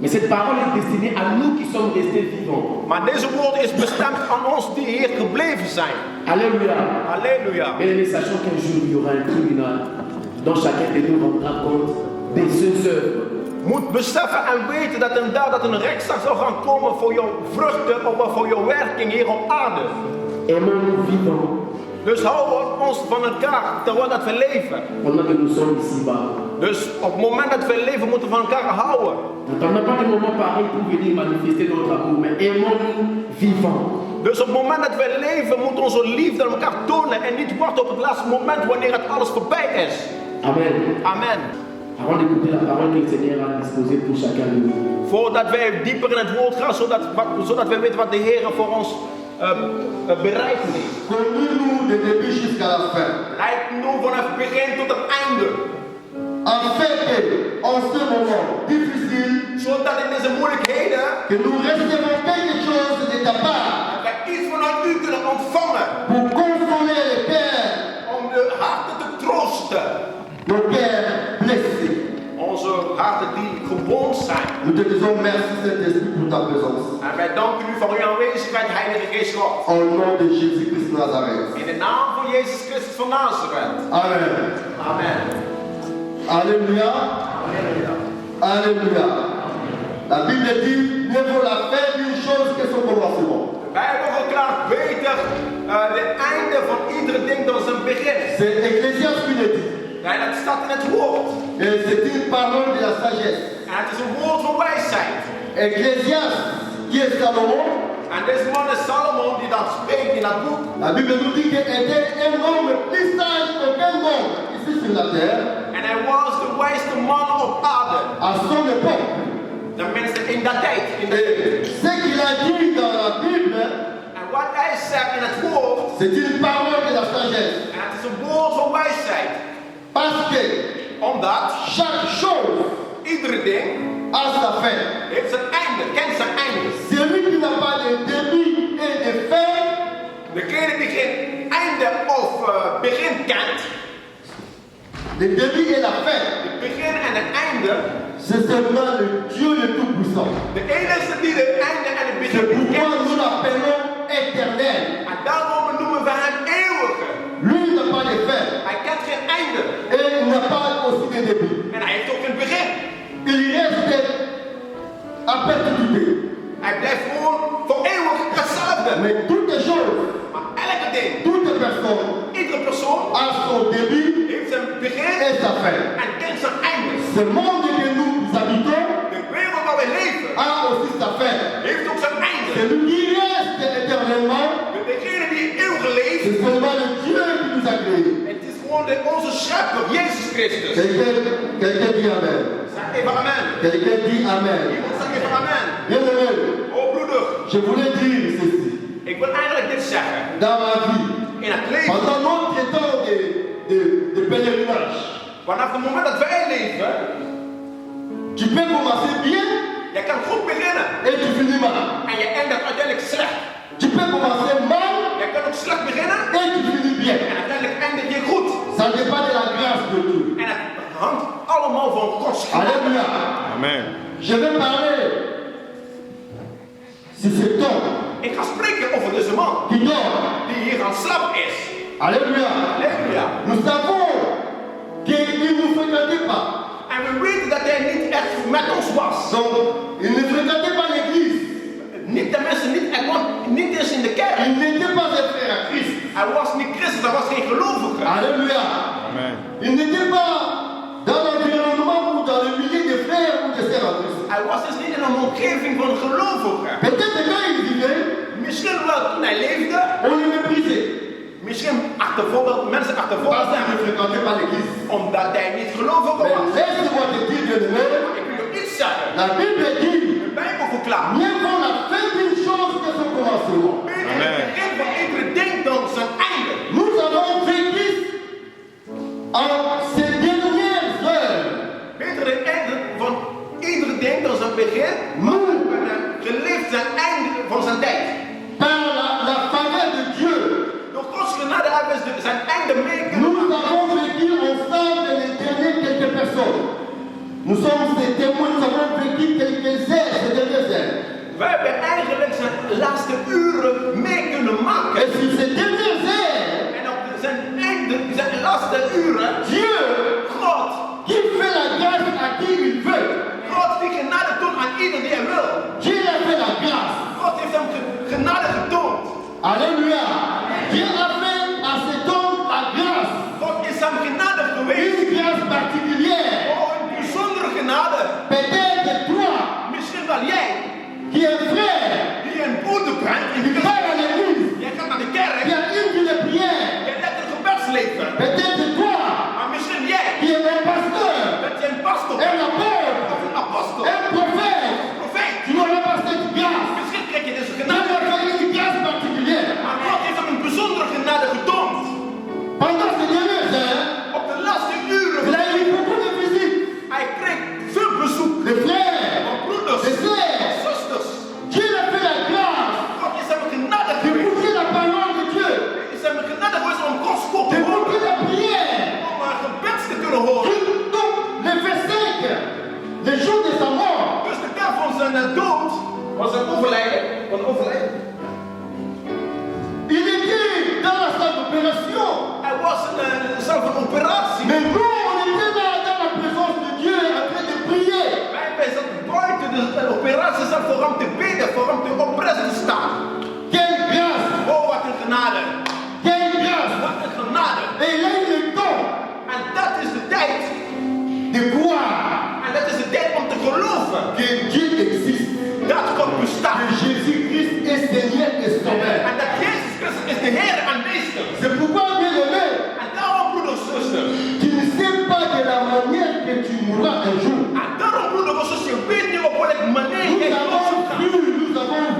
Mais cette parole est destinée à nous qui sommes restés vivants. Maar deze woord is bestemd aan ons die hier gebleven zijn. Alléluia. Alléluia. Bien-aimés, sachons qu'un jour il y aura un tribunal dont chacun de nous rendra compte de ses œuvres. Moet beseffen en weten dat een dag dat een rechtszaak zal gaan komen voor jouw vruchten of voor jouw werking hier op aarde. Aimons-nous vivants. Dus houden we ons van elkaar terwijl dat we leven. Pendant que nous sommes ici-bas. Dus op het moment dat we leven moeten we van elkaar houden. N'attendons pas des moments pareils pour venir manifester notre amour, mais aimons-nous vivants. Dus op het moment dat we leven moeten we onze liefde aan elkaar tonen en niet wachten op het laatste moment wanneer het alles voorbij is. Amen. Amen. Avant d'écouter la parole que le Seigneur a disposée pour chacun de nous. Voordat wij dieper in het woord gaan, zodat wij weten wat de Heer voor ons bereid heeft. Conduis-nous de début jusqu'à la fin. Leid nous vanaf het begin tot het einde. Afin que, en ce moment difficile, zodat in deze moeilijkheden, que nous recevons quelque chose de ta part. Dat wij iets vanuit u kunnen ontvangen. Pour consoler les pères. Om de harten te troosten. Nos pères blessés. Onze harten die gewond zijn. Nous te disons merci Saint-Esprit pour ta présence. En wij danken u voor uw aanwezigheid, Heilige Geest God. Au nom de Jésus-Christ de Nazareth. In de naam van Jezus Christus van Nazareth. Amen. Amen. Alléluia. Alléluia. Alléluia. La Bible dit, mieux vaut la fin d'une chose que son commencement. De Bijbel verklaart beter het einde van iedere ding dan zijn begin. C'est Ecclésiaste qui le dit. Ja, dat staat in het woord. Et c'est une parole de la sagesse. En het is een woord van wijsheid. Ecclésiaste, qui est Salomon. En deze man is Salomon die dat spreekt in dat boek. La Bible nous dit qu'il était un homme plus sage qu'aucun homme ici sur la terre. En hij was de wijste man op aarde. À son époque. De mensen in dat tijd. Ce qu'il a dit dans la Bible. En wat hij zegt in het woord. C'est une parole de la sagesse. En het is een woord van wijsheid. Parce que. Omdat. Chaque chose. Iedere ding. A sa fin. Heeft zijn einde. Kent zijn einde. Celui qui n'a pas de début et de fin. Degene die geen einde of begin kent. Le début et la fin. Het begin en het einde. C'est seulement le Dieu le Tout-Puissant. De enige die de einde en het begin kent. C'est pourquoi kent. nous l'appelons éternel. En daarom noemen we hem eeuwige. Lui n'a pas de fin. Hij kent geen einde. Et il n'a pas aussi de début. En hij heeft ook geen begin. Il reste à perpétuité. Hij blijft gewoon voor eeuwig hetzelfde. Mais toutes les choses. Maar elke ding. Toute personne. Iedere persoon. A son début. Heeft zijn begin. Et sa fin. En kent zijn einde. Ce monde que nous habitons. De wereld waar we leven. A aussi sa fin. Heeft ook zijn einde. Celui qui reste éternellement. Degene die eeuwig leeft. C'est seulement le Dieu qui nous a créés. Het is gewoon onze schepper, Jezus Christus. Quelqu'un dit Amen. Zeg even amen. Quelqu'un dit Amen. Iemand zeg even amen. Bien-aimé. Oh broeder. Je voulais dire ceci. Ik wil eigenlijk dit zeggen. Dans ma vie. In het leven. Pendant notre temps de pèlerinage. Vanaf het moment dat wij leven. Tu peux commencer bien. Je kan goed beginnen. Et tu finis mal. En je eindigt uiteindelijk slecht. Tu peux commencer mal. Je kan ook slecht beginnen. Et tu finis bien. En uiteindelijk eindig je goed. Ça dépend de la grâce de Dieu. En het hangt allemaal van Gods genade. Alléluia. Amen. Je vais parler sur cet homme. Ik ga spreken over deze man. Qui dort. Die hier aan het slapen is. Alléluia. Alléluia. Nous savons qu'il ne nous fréquentait pas. En we weten dat hij niet echt met ons was. Donc, il ne fréquentait pas l'église. Niet de mensen, hij kwam niet eens in de kerk. Il n'était pas un frère à Christ. Hij was niet Christus, hij was geen gelovige. Alléluia. Amen. Il n'était pas dans l'environnement ou dans le milieu des frères ou des sœurs à Christ. Hij was dus niet in een omgeving van gelovigen. Peut-être quand il vivait, misschien wel toen hij leefde, on le méprisait. Misschien mensen achtervolgden Parce qu'il ne fréquentait pas l'église. omdat hij niet gelovig was. Mais laisse-moi te dire, bien-aimé, Ik wil je iets zeggen. la Bible dit, De Bijbel verklaart. mieux vaut la fin d'une chose que son commencement. Beter het begin van iedere ding dan zijn einde. Nous avons vécu en ces dernières heures. Beter het einde van iedere ding dan zijn begin. Nous, geleefd zijn einde van zijn tijd. par la faveur de Dieu, Door Gods genade hebben ze zijn einde meegemaakt. nous avons vécu ensemble les dernières quelques personnes. Nous sommes des témoins, nous avons vécu quelques We hebben eigenlijk zijn laatste uren mee kunnen maken. Et sur ces dernières heures, En op zijn laatste uren, Dieu, God, qui fait la grâce à qui il veut, God die genade toont aan ieder die hij wil. Dieu a fait la grâce. God heeft hem genade getoond. Alléluia. Dieu a fait à cet homme la grâce. God is hem genade geweest. Une grâce particulière. Oh, een bijzondere genade. Peut-être toi, Misschien wel jij, qui es frère, die een broeder bent, qui va à l'église, jij gaat naar de kerk, qui a une vie de prière. jij hebt een gebedsleven. Peut-être toi, Maar misschien jij, qui es un pasteur, bent je een pastor, un apôtre, of een apostel, un prophète. profeet. Tu n'auras pas cette grâce. Misschien krijg je deze Dieu genade. a fait une grâce particulière. Maar God heeft hem een bijzondere genade getoond. Pendant ces dernières heures, Op de laatste uren, il a eu beaucoup de visites. hij kreeg veel bezoek Les frères, van broeders, les sœurs. zusters. Dieu a fait la grâce God is hem genade geweest. d'écouter la parole de Dieu, Is hem genade geweest om Gods woord te horen. d'écouter la prière. Om een gebed te kunnen horen. Donc, le verset 5, le jour de sa mort, Dus de dag van zijn dood, was zijn overlijden, il était dans la salle d'opération. hij was in de zaal van operatie. Mais nous, on était là dans la présence de Dieu en train de prier. Wij zaten buiten de operatiezaal voor hem te bidden, voor hem te oppressen te staan. Quelle grâce, Oh, wat een genade. quelle grâce. Wat een genade. Et il a eu le temps En dat is de tijd. de croire En dat is de tijd om te geloven que Dieu existe, dat God bestaat. que Jésus-Christ est Seigneur et Sauveur. En dat Jezus Christus is de Heer en Meester. C'est pourquoi, bien aimé, En daarom, broeders en zusters. tu ne sais pas de la manière que tu mourras un jour. En daarom, broeders en zusters, je weet niet op welke manier Nous jij dood avons gaat.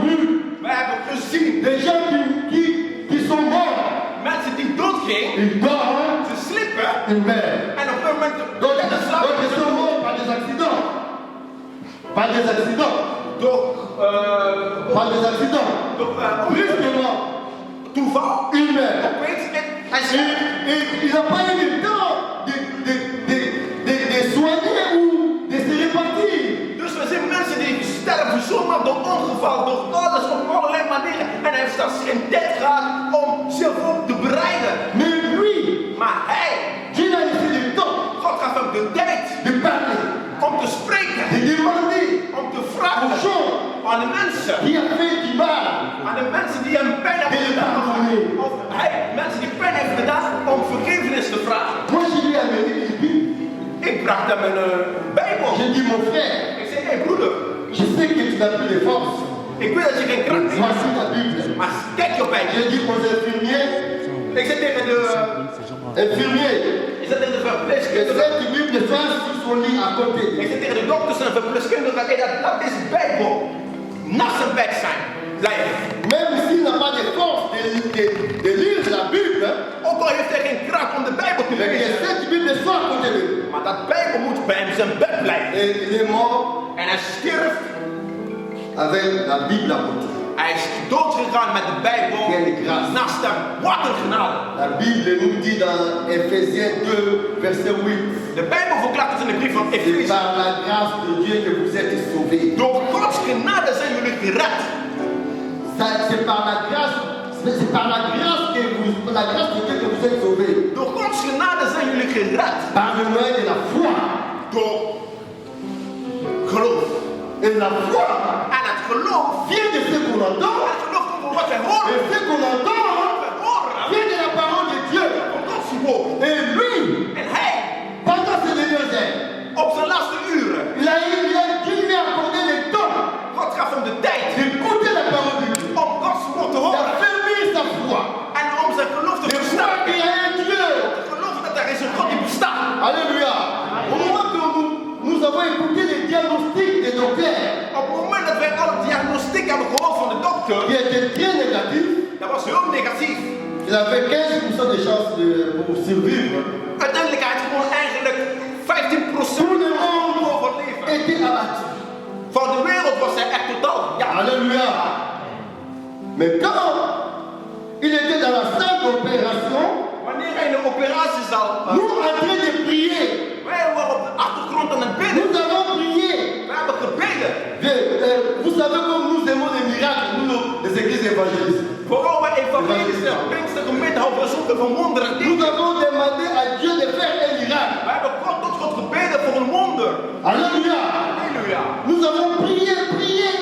vu Wij hebben gezien des gens qui sont morts. mensen die doodgingen, Ils dorment, ze sliepen ils meurent. en op een moment Donc, de slaap ils sont morts par des accidents. Par des accidents. Par des accidents. Brusquement, toeval, ils meurent. opeens en hij sliept. Et il n'a pas eu le temps de soigner ou de se répartir. Dus we zien mensen die sterven zomaar door ongeval, door alles op allerlei manieren. En hij heeft zelfs geen tijd gehad om zich op te bereiden. Mais lui, Maar hij, Dieu a laissé le temps God gaf hem de tijd de parler, om te spreken, de demander om te aux vragen gens aan de mensen, qui a fait du mal. aan de mensen die hem pijn hebben gedaan. Of hij, mensen die pijn hebben gedaan, om vergiffenis te vragen. Moi, je lui ai amené une Bible. Ik bracht hem een Bijbel. J'ai dit, mon frère, Ik zei, hé broeder, je sais que tu n'as plus de force. ik weet dat je geen kracht hebt, Voici ta Bible. maar kijk je Bijbel. J'ai dit aux infirmiers, Ik zei tegen de infirmiers, ik zei tegen de que verpleegkundige, cette Bible soit sur son lit à côté. ik zei tegen de dokters en verpleegkundigen, dat deze Bijbel naast zijn bed zijn. Blijven. Même s'il n'a pas de force de lire la Bible, Ook al heeft hij geen kracht om de Bijbel te mais que lezen, cette Bible soit à côté de lui. maar dat Bijbel moet bij hem zijn bed blijven. Et il est mort En hij stierf, avec la Bible à côté. hij is doodgegaan met de Bijbel Quelle grâce. naast hem. Wat een genade. La Bible nous dit dans Ephésiens 2, verset 8, De Bijbel verklaart het in de brief van c'est Efeze. par la grâce de Dieu que vous êtes sauvés. Door Gods genade zijn jullie gered. C'est par la grâce, c'est par la grâce de Dieu que vous êtes sauvés. Door Gods genade zijn jullie gered. Par le moyen de la foi. Door geloof. Et la foi En het geloof, vient de ce qu'on entend. het geloof komt van wat wij horen. Et ce qu'on entend Wij horen vient de la parole de Dieu. van Gods woord. Et lui, En hij, pendant ces dernières heures, op zijn laatste uren, Dieu lui a accordé le temps God gaf hem de tijd d'écouter la parole de Dieu, om Gods woord te horen. d'affermir sa foi, En om zijn geloof te de croire versterken. qu'il y a un Dieu. Te geloven dat er is een God die bestaat. Alléluia. Au moment que nous avons écouté les diagnostics des docteurs, Op het moment dat wij alle diagnostiek hebben gehoord van de dokter, qui étaient très négatifs, dat was heel negatief. il avait 15% de chances pour survivre. Uiteindelijk had hij gewoon eigenlijk 15% Tout le monde overleven. était abattu. Van de wereld was hij echt totaal. Ja. Alléluia. Mais quand il était dans la salle d'opération, Wanneer hij in de operatiezaal nous en train de prier, wij waren op de achtergrond aan het bidden. nous avons prié. We hebben gebeden. Vous savez comme nous évangélistes. Vooral bij evangelische Pinkstergemeenten houden we zoeken van wonderen. Nous avons demandé à Dieu de faire un miracle. We hebben tot God gebeden voor een wonder. Alléluia. Halleluja. Nous avons prié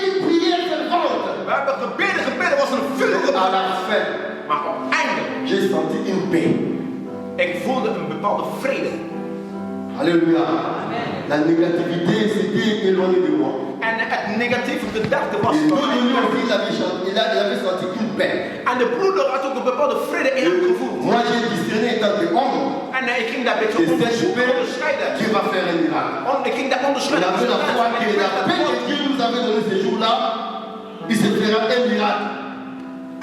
une prière fervente. We hebben gebeden, was een vurige. À la fin, maar op het einde, j'ai senti une paix. Ik voelde een bepaalde vrede. Alléluia. La négativité s'était éloignée de moi. En het negatieve gedachte was Et van tout de lui aussi, il avait senti une paix. En de broeder had ook een bepaalde vrede in hem gevoeld. Moi j'ai discerné étant de homme. En ik ging daar een beetje onderscheiden. Dieu va faire un miracle. Ik ging daar onderscheiden. Il avait la foi que la paix que Dieu nous avait donnée ce jour-là, il se fera un miracle.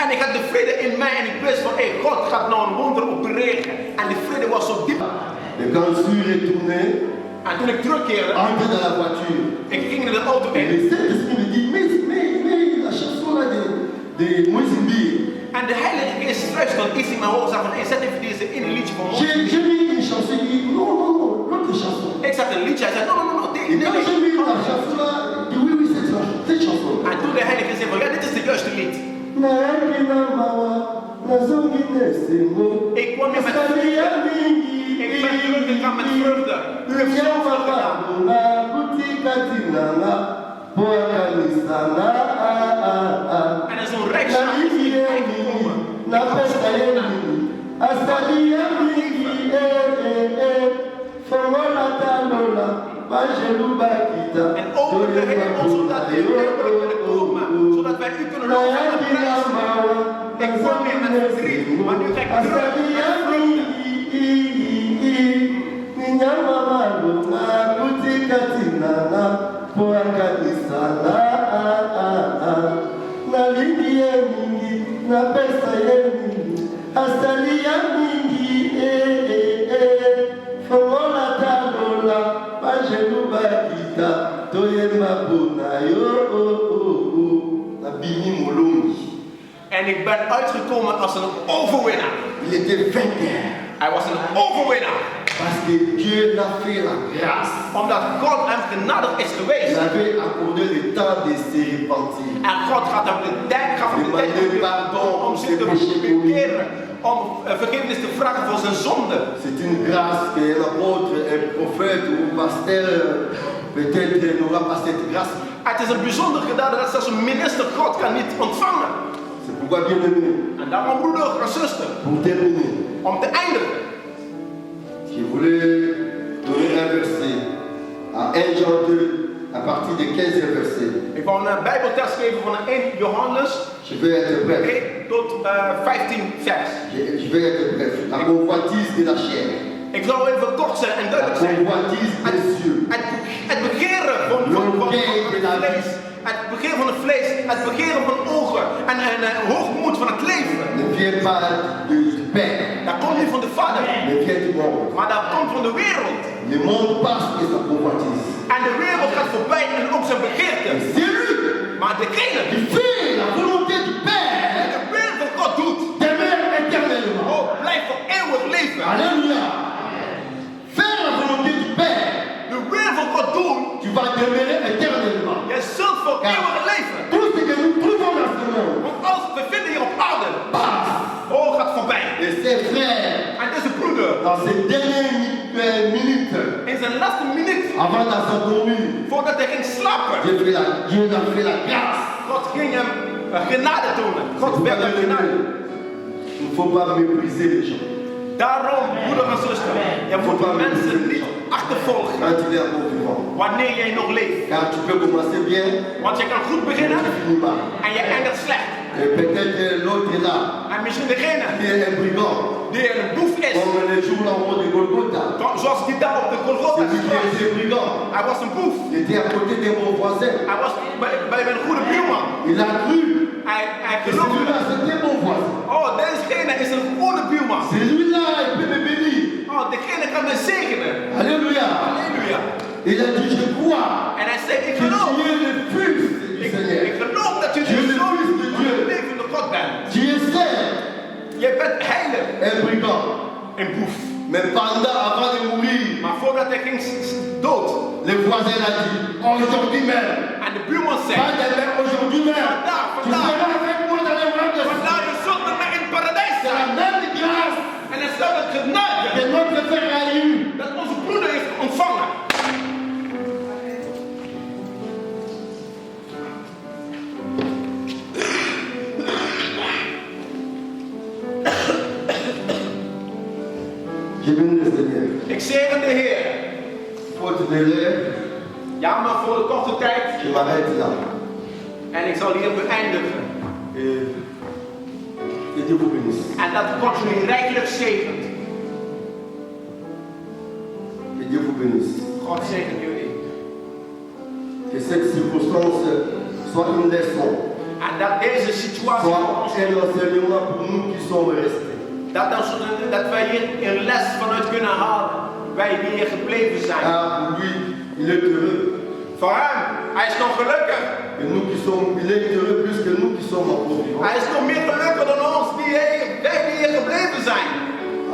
En ik had de vrede in mij en ik wist van, God gaat nou een wonder opereren. En die vrede was zo diep. Et quand je suis retourné, en toen ik terugkeerde, entré dans la voiture, ik ging naar de auto in. Et le Saint-Esprit me dit, mais la chanson là de Moïse Mbir. En de Heilige Geest fluisterde iets in mijn hoofd, zei van, zet even deze in een liedje van Moïse. J'ai mis une chanson, il dit, non, l'autre chanson. Ik zet een liedje, hij zei, non, Et quand j'ai mis la chanson là, il dit, oui, cette chanson. En toen de Heilige Geest zei van, ja, dit is de juiste lied. Ik kwam hier met vreugde. Ik ben teruggegaan met vreugde. U heeft zoveel gedaan. En er is een rijkszaak gekomen. En open de hemel zodat u kunnen komen. Zodat wij u kunnen lopen en prijzen. Ik kwam weer met verdriet, maar nu ga ik terug met vreugde. En ik ben uitgekomen als een overwinnaar. Il était vainqueur. Hij was een overwinnaar. Parce que Dieu l'a fait la grâce. Omdat God hem genadig is geweest. Il avait accordé le temps de se repentir. En God gaat hem de tijd om zich te bekeren. Om vergiffenis te vragen voor zijn zonde. C'est une grâce qu'un apôtre, un prophète ou un pasteur peut-être n'aura pas cette grâce. Het is een bijzonder gedaan dat zelfs een minister God kan niet ontvangen. C'est pourquoi bien aimé. En daarom broeder en zuster. Pour terminer. Om te eindigen. Je voulais donner un verset à 1 Jean 2 à partir du 15e verset. Ik wou een Bijbeltekst geven van 1 Johannes. Je vais être bref. 1 tot 15 vers. Je vais être bref. La convoitise de la chair. Ik zal even kort zijn en duidelijk zijn. La convoitise des yeux. Het begeren van het vlees. Het begeren van het vlees. Het begeren van ogen. En hoogmoed van het leven. Ne vient pas du Père. Dat komt niet van de Vader. Ne vient du monde. Maar dat komt van de wereld. Le monde passe et sa convoitise. En de wereld gaat voorbij en ook zijn begeerte. C'est lui. Maar degene die fait la volonté du Père. En de wil van God doet. Demeure éternellement. Oh, blijft voor eeuwig leven. Alléluia. Faire la volonté du Père. De wil van God doen. Tu vas demeurer éternellement. Je zult voor eeuwig leven. Tout ce que nous trouvons dans ce monde. Want alles we vinden hier op aarde. Oh, gaat voorbij. Et ses frères. En deze broeder. Dans ces dernières minutes. In zijn laatste minuut. Avant de s'endormir. Voordat hij ging slapen. Dieu a fait la grâce. God ging hem genade tonen. God werd hem genade. Il ne faut pas mépriser les gens. Daarom, broeder en zuster, je moet mensen niet achtervolgen. Quand il est encore vivant. Wanneer jij nog leeft. Car tu peux commencer bien. Want je kan goed beginnen. En je eindigt slecht. Et peut-être l'autre est là. En misschien degene. Die est un brigand. Die een boef is. Comme les jours là haut de Golgotha. Zoals die daar op de Golgotha. C'est lui qui était brigand. Hij was een boef. Il était à côté de mon voisin. Hij was bij mijn goede buurman. Il a cru. Hij geloofde. Celui-là c'était mon voisin. Oh, dezegene is een goede buurman. Celui-là il peut me bénir. Oh, degene kan me zegenen. Alléluia. Alléluia. Il a dit je crois. En hij zei ik geloof. Tu es le fils du Seigneur. Ik geloof dat u de zoon van de levende God bent. Tu es saint. Je bent heilig. Un brigand. Een boef. Mais pendant, avant de mourir, maar voordat hij ging dood, le voisin a dit, aujourd'hui même, en de buurman zei, pas demain, aujourd'hui même, tu seras avec moi dans le royaume Je bénis le Seigneur. Ik zegen de Heer. Faute de l'heure, Jammer voor de korte tijd. je m'arrête là. En ik zal hier beëindigen. Que Dieu vous bénisse. En dat God jullie rijkelijk zegent. Que Dieu vous bénisse. God zegen jullie. Que cette circonstance soit une leçon. En dat deze situatie soit un enseignement pour nous qui sommes restés. Dat wij hier een les vanuit kunnen halen. Wij die hier gebleven zijn. Ah, lui, il est heureux. Voor hem, hij is nog gelukkig. Et nous qui sommes, il est heureux plus que nous qui sommes encore vivants. Hij is nog meer gelukkig dan ons, wij die hier gebleven zijn.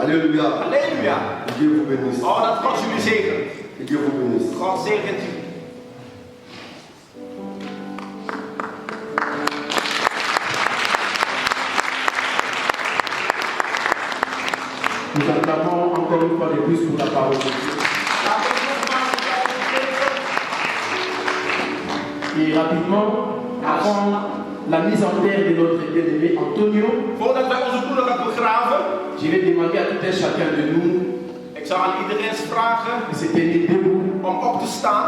Alléluia. Alléluia. Que Dieu vous bénisse. Oh, dat God jullie zegent. Que Dieu vous bénisse. God zegent jullie. Nous acclamons encore une fois de plus pour la parole de Dieu. Et rapidement, avant la mise en terre de notre bien-aimé Antonio, je vais demander à tout un chacun de nous ik zal aan iedereen vragen de se tenir debout. Om op te staan.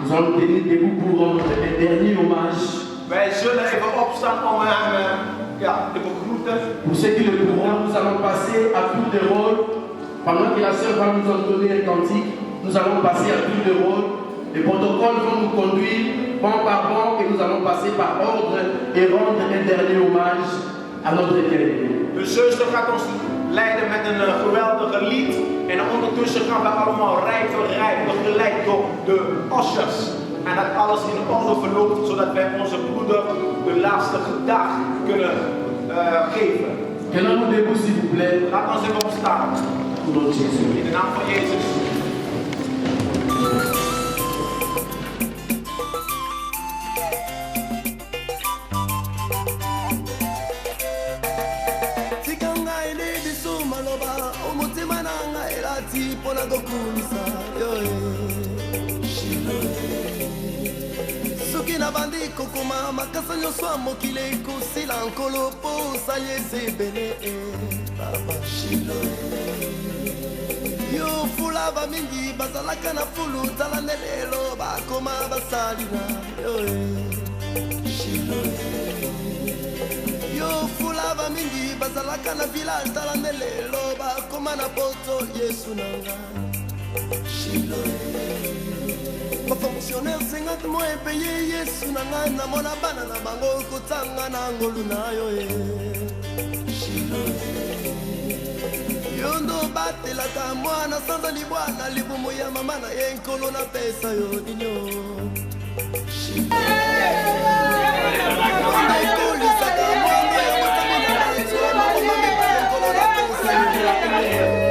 Nous allons tenir debout pour rendre un dernier hommage. Wij zullen even opstaan om hem te begroeten. Pour ceux qui le pourront, nous allons passer à tour de rôle. Pendant que la sœur va nous entonner un cantique, nous allons passer à tour de rôle. Les protocoles vont nous conduire banc par banc et nous allons passer par ordre et rendre un dernier hommage à notre bien-aimé. De zuster gaat ons leiden met een geweldige lied. En ondertussen gaan we allemaal rij voor rij begeleid door de ushers. En dat alles in orde verloopt, zodat wij onze broeder de laatste dag kunnen geven. Tenons-nous debout s'il vous plaît. Laat ons even opstaan. In de naam van Jezus. soki na bandi kokoma makasa nyonso ya mokili ekosila nkolo mpo osali eza ebele baba shilo yo fula bamingi bazalaka na fulu tala nde lelo bakoma basali na yo shilo yo fula bamingi bazalaka na village tala nde lelo bakoma na poto yesu na ngai shilo bafonctionnaire 50 mois epeye yesu na ngai namona bana na bango kotanga na ngolu na yo shilo yo ndo batelaka mwana sanza libwana libumu ya mama na ye nkolo na pesa yo nino shilo ekolisaka mwana ya motamo na bato makoma mibale nkolo na pesa yo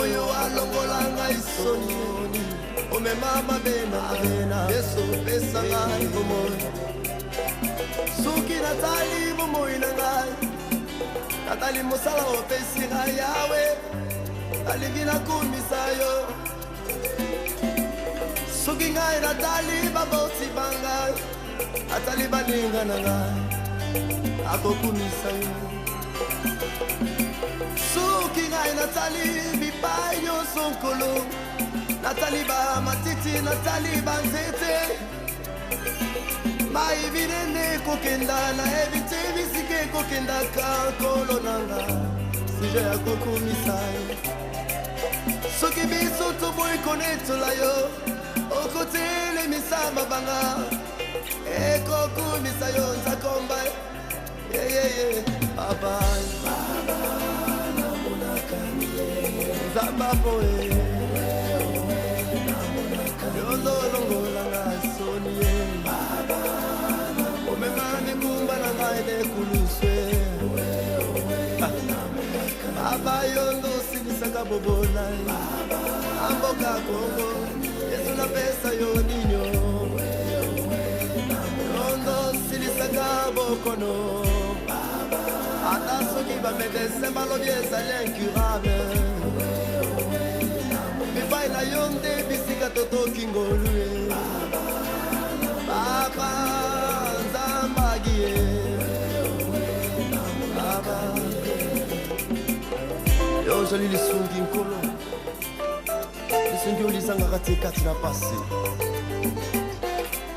oyo alongola ngai soni omema mabena yesu pesa ngai bomoi soki natali bomoi na ngai natali mosala opesi ngai yawe nalingi nakumisa yo soki ngai natali baboti bangai atali baninga na ngai akokumisa yo soki ngai natali bipai nyonso nkolo natali bamatiti natali banzete mai binene kokenda na ebite bisike kokendaka nkolo nanga sije ya kokumisa yo soki biso toboyi konetola yo okotelemisa mabanga ekokumisa yo nzakomba baba nzamba boye yondolongolanga soni ye omema mikumba na ngai nekuluswe baba yondo osilisaka bobola amboka kongo yesu napesa yo ninyo yondo osilisaka bokono ata soki bamedese balobi ezali incurable bipai na yo nde bisika totoki ngolu ye baba nzambagi ye baba yo ozali lisungi nkolo lisungi olizangaka te kati na pasi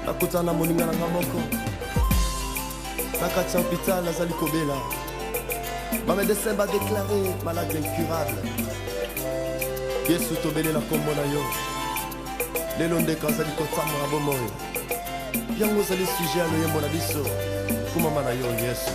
nakutana na moninga nanga moko na kati ya hôpital azali kobela bamedecin badeklare malade incurable yesu tobelela kombo na yo lelo ndeko azali kotambola bomoi yango ozali sujet ya loyembo na biso kumama na yo yesu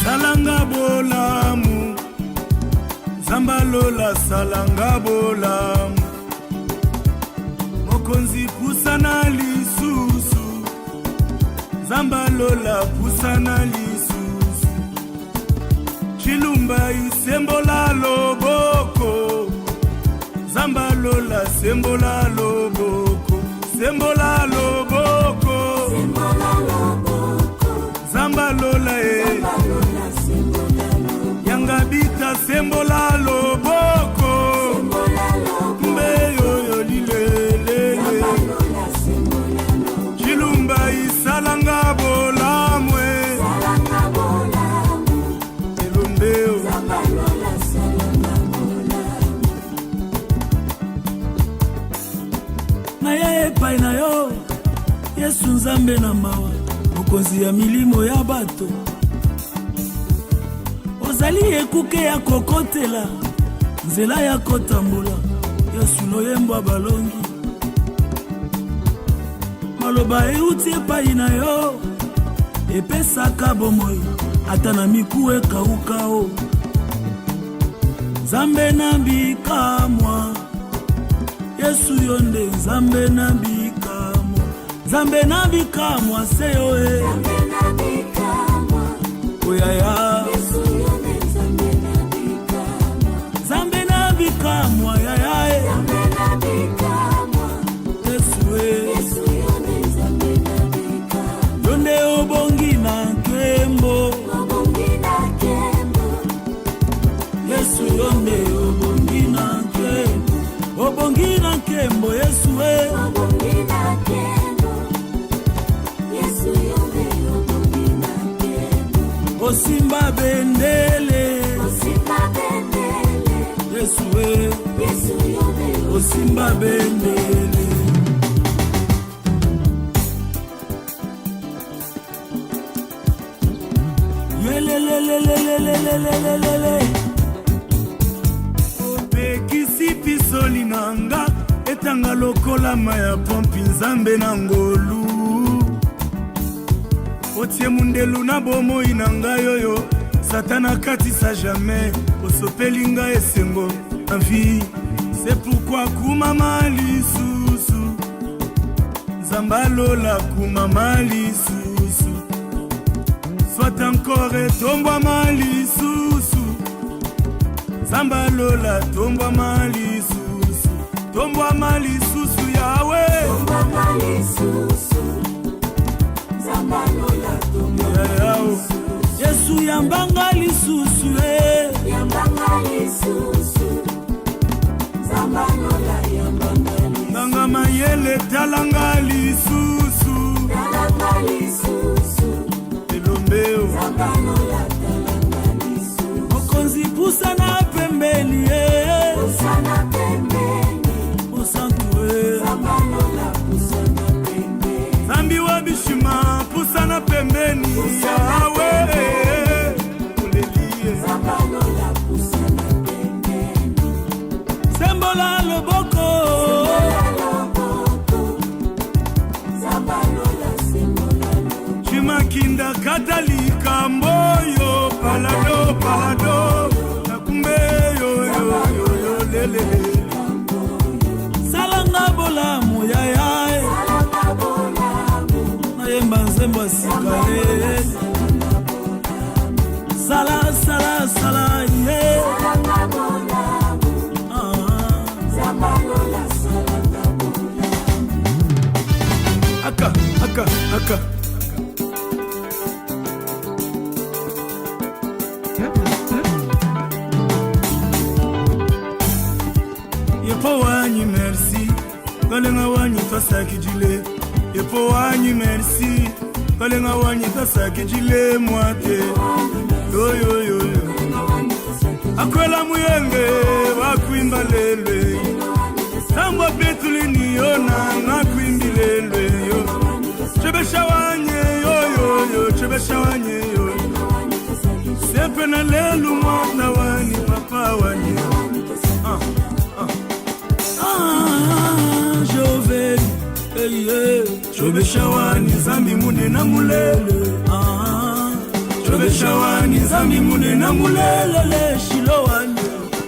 salanga bolamu zambalola salanga bolamu mokonzi pusana lisusu zambalola pusana lisusu chilumba isembola loboko zambalola sembola loboko sembola loboko zambalola yangabita sembola loboko mbeyoyo lilelele chilumba isalanga bolamwe elombeo naye epai na yo yesu nzambe na mawa mokonzi ya milimo ya bato ozali ekuke ya kokotela nzela ya kotambola yesu loyembo balongi maloba euti epai na yo epesaka bomoi ata na miku ekauka o Nzambe na bikamwa Yesu yonde Nzambe na bikamwa Nzambe na bikamwa seyo e Nzambe na bikamwa oyaya Yesu yonde Nzambe na bikamwa Nzambe na bikamwa yaya e Nzambe na bikamwa Yesu e Yesu yonde Nzambe na bikamwa yonde obongi na nkembo obongi na nkembo Yesu yonde obongi na nkembo obongi na nkembo Yesu e obongi na nkembo Yesu yonde obongi na nkembo osimba bendele Yesu e Yesu yonde osimba bendele yelelelelelelelelelele opekisi pisoli nanga etanga lokola maya pompi Nzambe na ngolu otie mundelu na bomoi na ngai oyo Satana katisa jamais osopeli ngai esengo na vie c'est pourquoi kumama lisusu Nzambe alola kumama lisusu soit encore tombwama lisusu Nzambe alola tombwama lisusu tombwama lisusu yawe tombwama lisusu Nzambe alola tombwama lisusu Yesu yambanga lisusu yambanga lisusu Nzambe alola yambanga lisusu nanga mayele talanga lisusu elombeo Nzambe alola talanga lisusu mokonzi pusana pembeni pusana pembeni pusantu Nzambe alola pusana pembeni Zambi wa bishima pusana pembeni yawe ulelie Nzambe alola pusana pembeni sembola loboko Nzambe alola sembola loboko chimakinda katalika mboyo palado palado nakumbe yo yo yo yo lele salanga bolamu yaya salanga bolamu nayemba nzembo sikale sala sala sala ye salanga bolamu Nzambe alola salanga bolamu aka aka aka yepo wanyi merci kolenga wanyi tosaki jile yepo wanyi merci kolenga wanyi tosaki jile mwate yo yo yo yo akwela muyenge wakwimba lelwe sangwa petulini yona nakwimbi lelwe yo chebesha wanye yo yo yo chebesha wanye yo sepe na lelu mwana wani papa wanye Jove chobesha wani Zambi mune na mulele chobesha wani Zambi mune na mulele shilo wani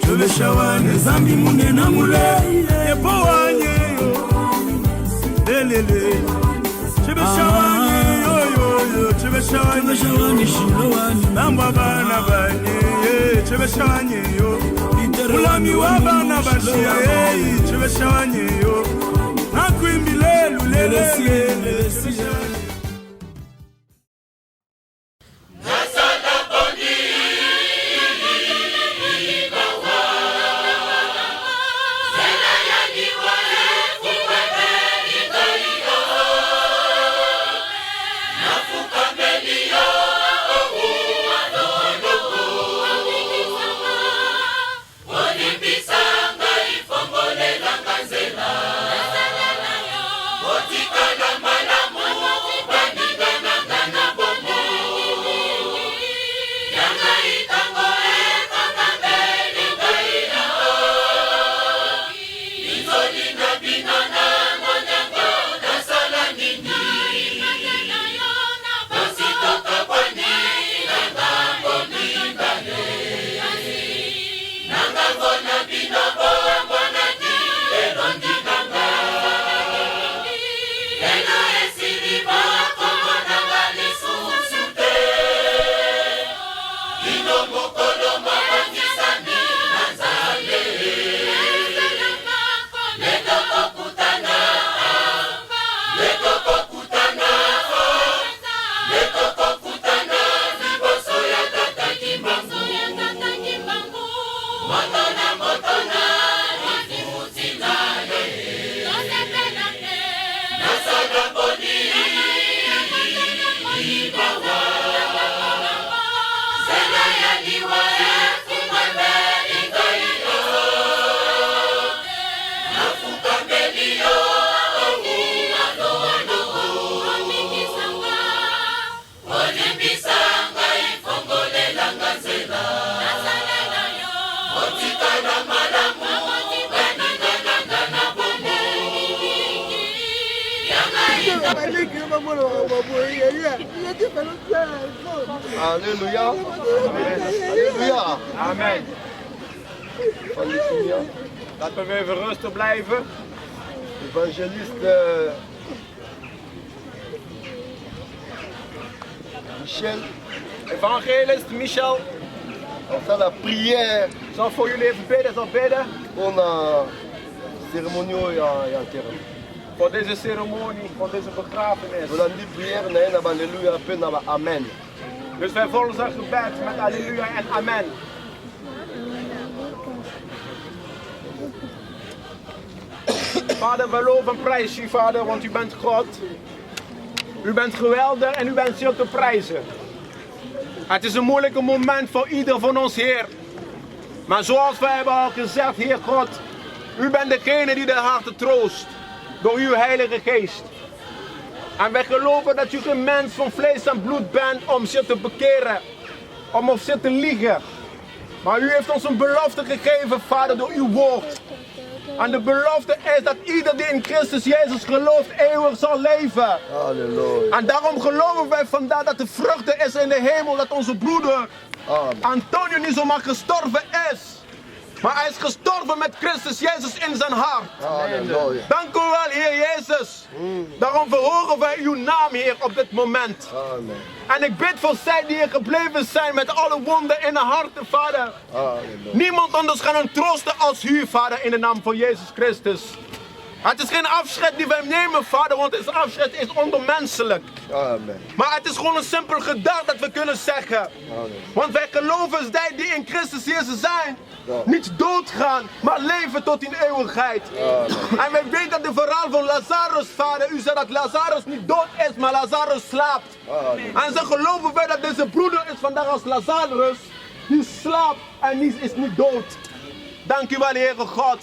chobesha wani Zambi mune na mulele epo wani lelele chobesha wani yo yo yo chobesha wani shilo wani namba bana banye chobesha wani yo ulami wa bana bashia chobesha wani yo nakwimbi lelele Otika na malamu Alléluia. Alléluia. Amen. Alléluia. Laten we even rustig blijven. Évangéliste Michel. Evangelist Michel. On fait la prière. Zal voor jullie even bidden, zal bidden. On a cérémonie et enterrement. Voor deze ceremonie, voor deze begrafenis. On a dit prière, na na alléluia, pe na amen. Dus wij volgen gebed met halleluja en amen. Vader, we loven en prijzen u, Vader, want u bent God. U bent geweldig en u bent zeer te prijzen. Het is een moeilijke moment voor ieder van ons, Heer. Maar zoals wij hebben al gezegd, Heer God, u bent degene die de harten troost door uw Heilige Geest. En wij geloven dat u geen mens van vlees en bloed bent om zich te bekeren, om op zich te liegen. Maar u heeft ons een belofte gegeven, Vader, door uw woord. En de belofte is dat ieder die in Christus Jezus gelooft eeuwig zal leven. Halleluja. En daarom geloven wij vandaag dat de vruchten is in de hemel, dat onze broeder Antonio niet zomaar gestorven is. Maar hij is gestorven met Christus Jezus in zijn hart. Halleluja. Dank u wel, Heer Jezus. Daarom verhogen wij uw naam, Heer, op dit moment. Amen. En ik bid voor zij die hier gebleven zijn met alle wonden in de harten, Vader. Halleluja. Niemand anders kan hen troosten als u, Vader, in de naam van Jezus Christus. Het is geen afscheid die wij nemen, Vader, want het afscheid is onmenselijk. Amen. Maar het is gewoon een simpel gedachte dat we kunnen zeggen. Amen. Want wij geloven zij die in Christus Jezus zijn, niet doodgaan, maar leven tot in eeuwigheid. En wij weten dat de verhaal van Lazarus, Vader, u zei dat Lazarus niet dood is, maar Lazarus slaapt. En ze geloven wij dat deze broeder is vandaag als Lazarus, die slaapt en is niet dood. Dank u wel, Heere God.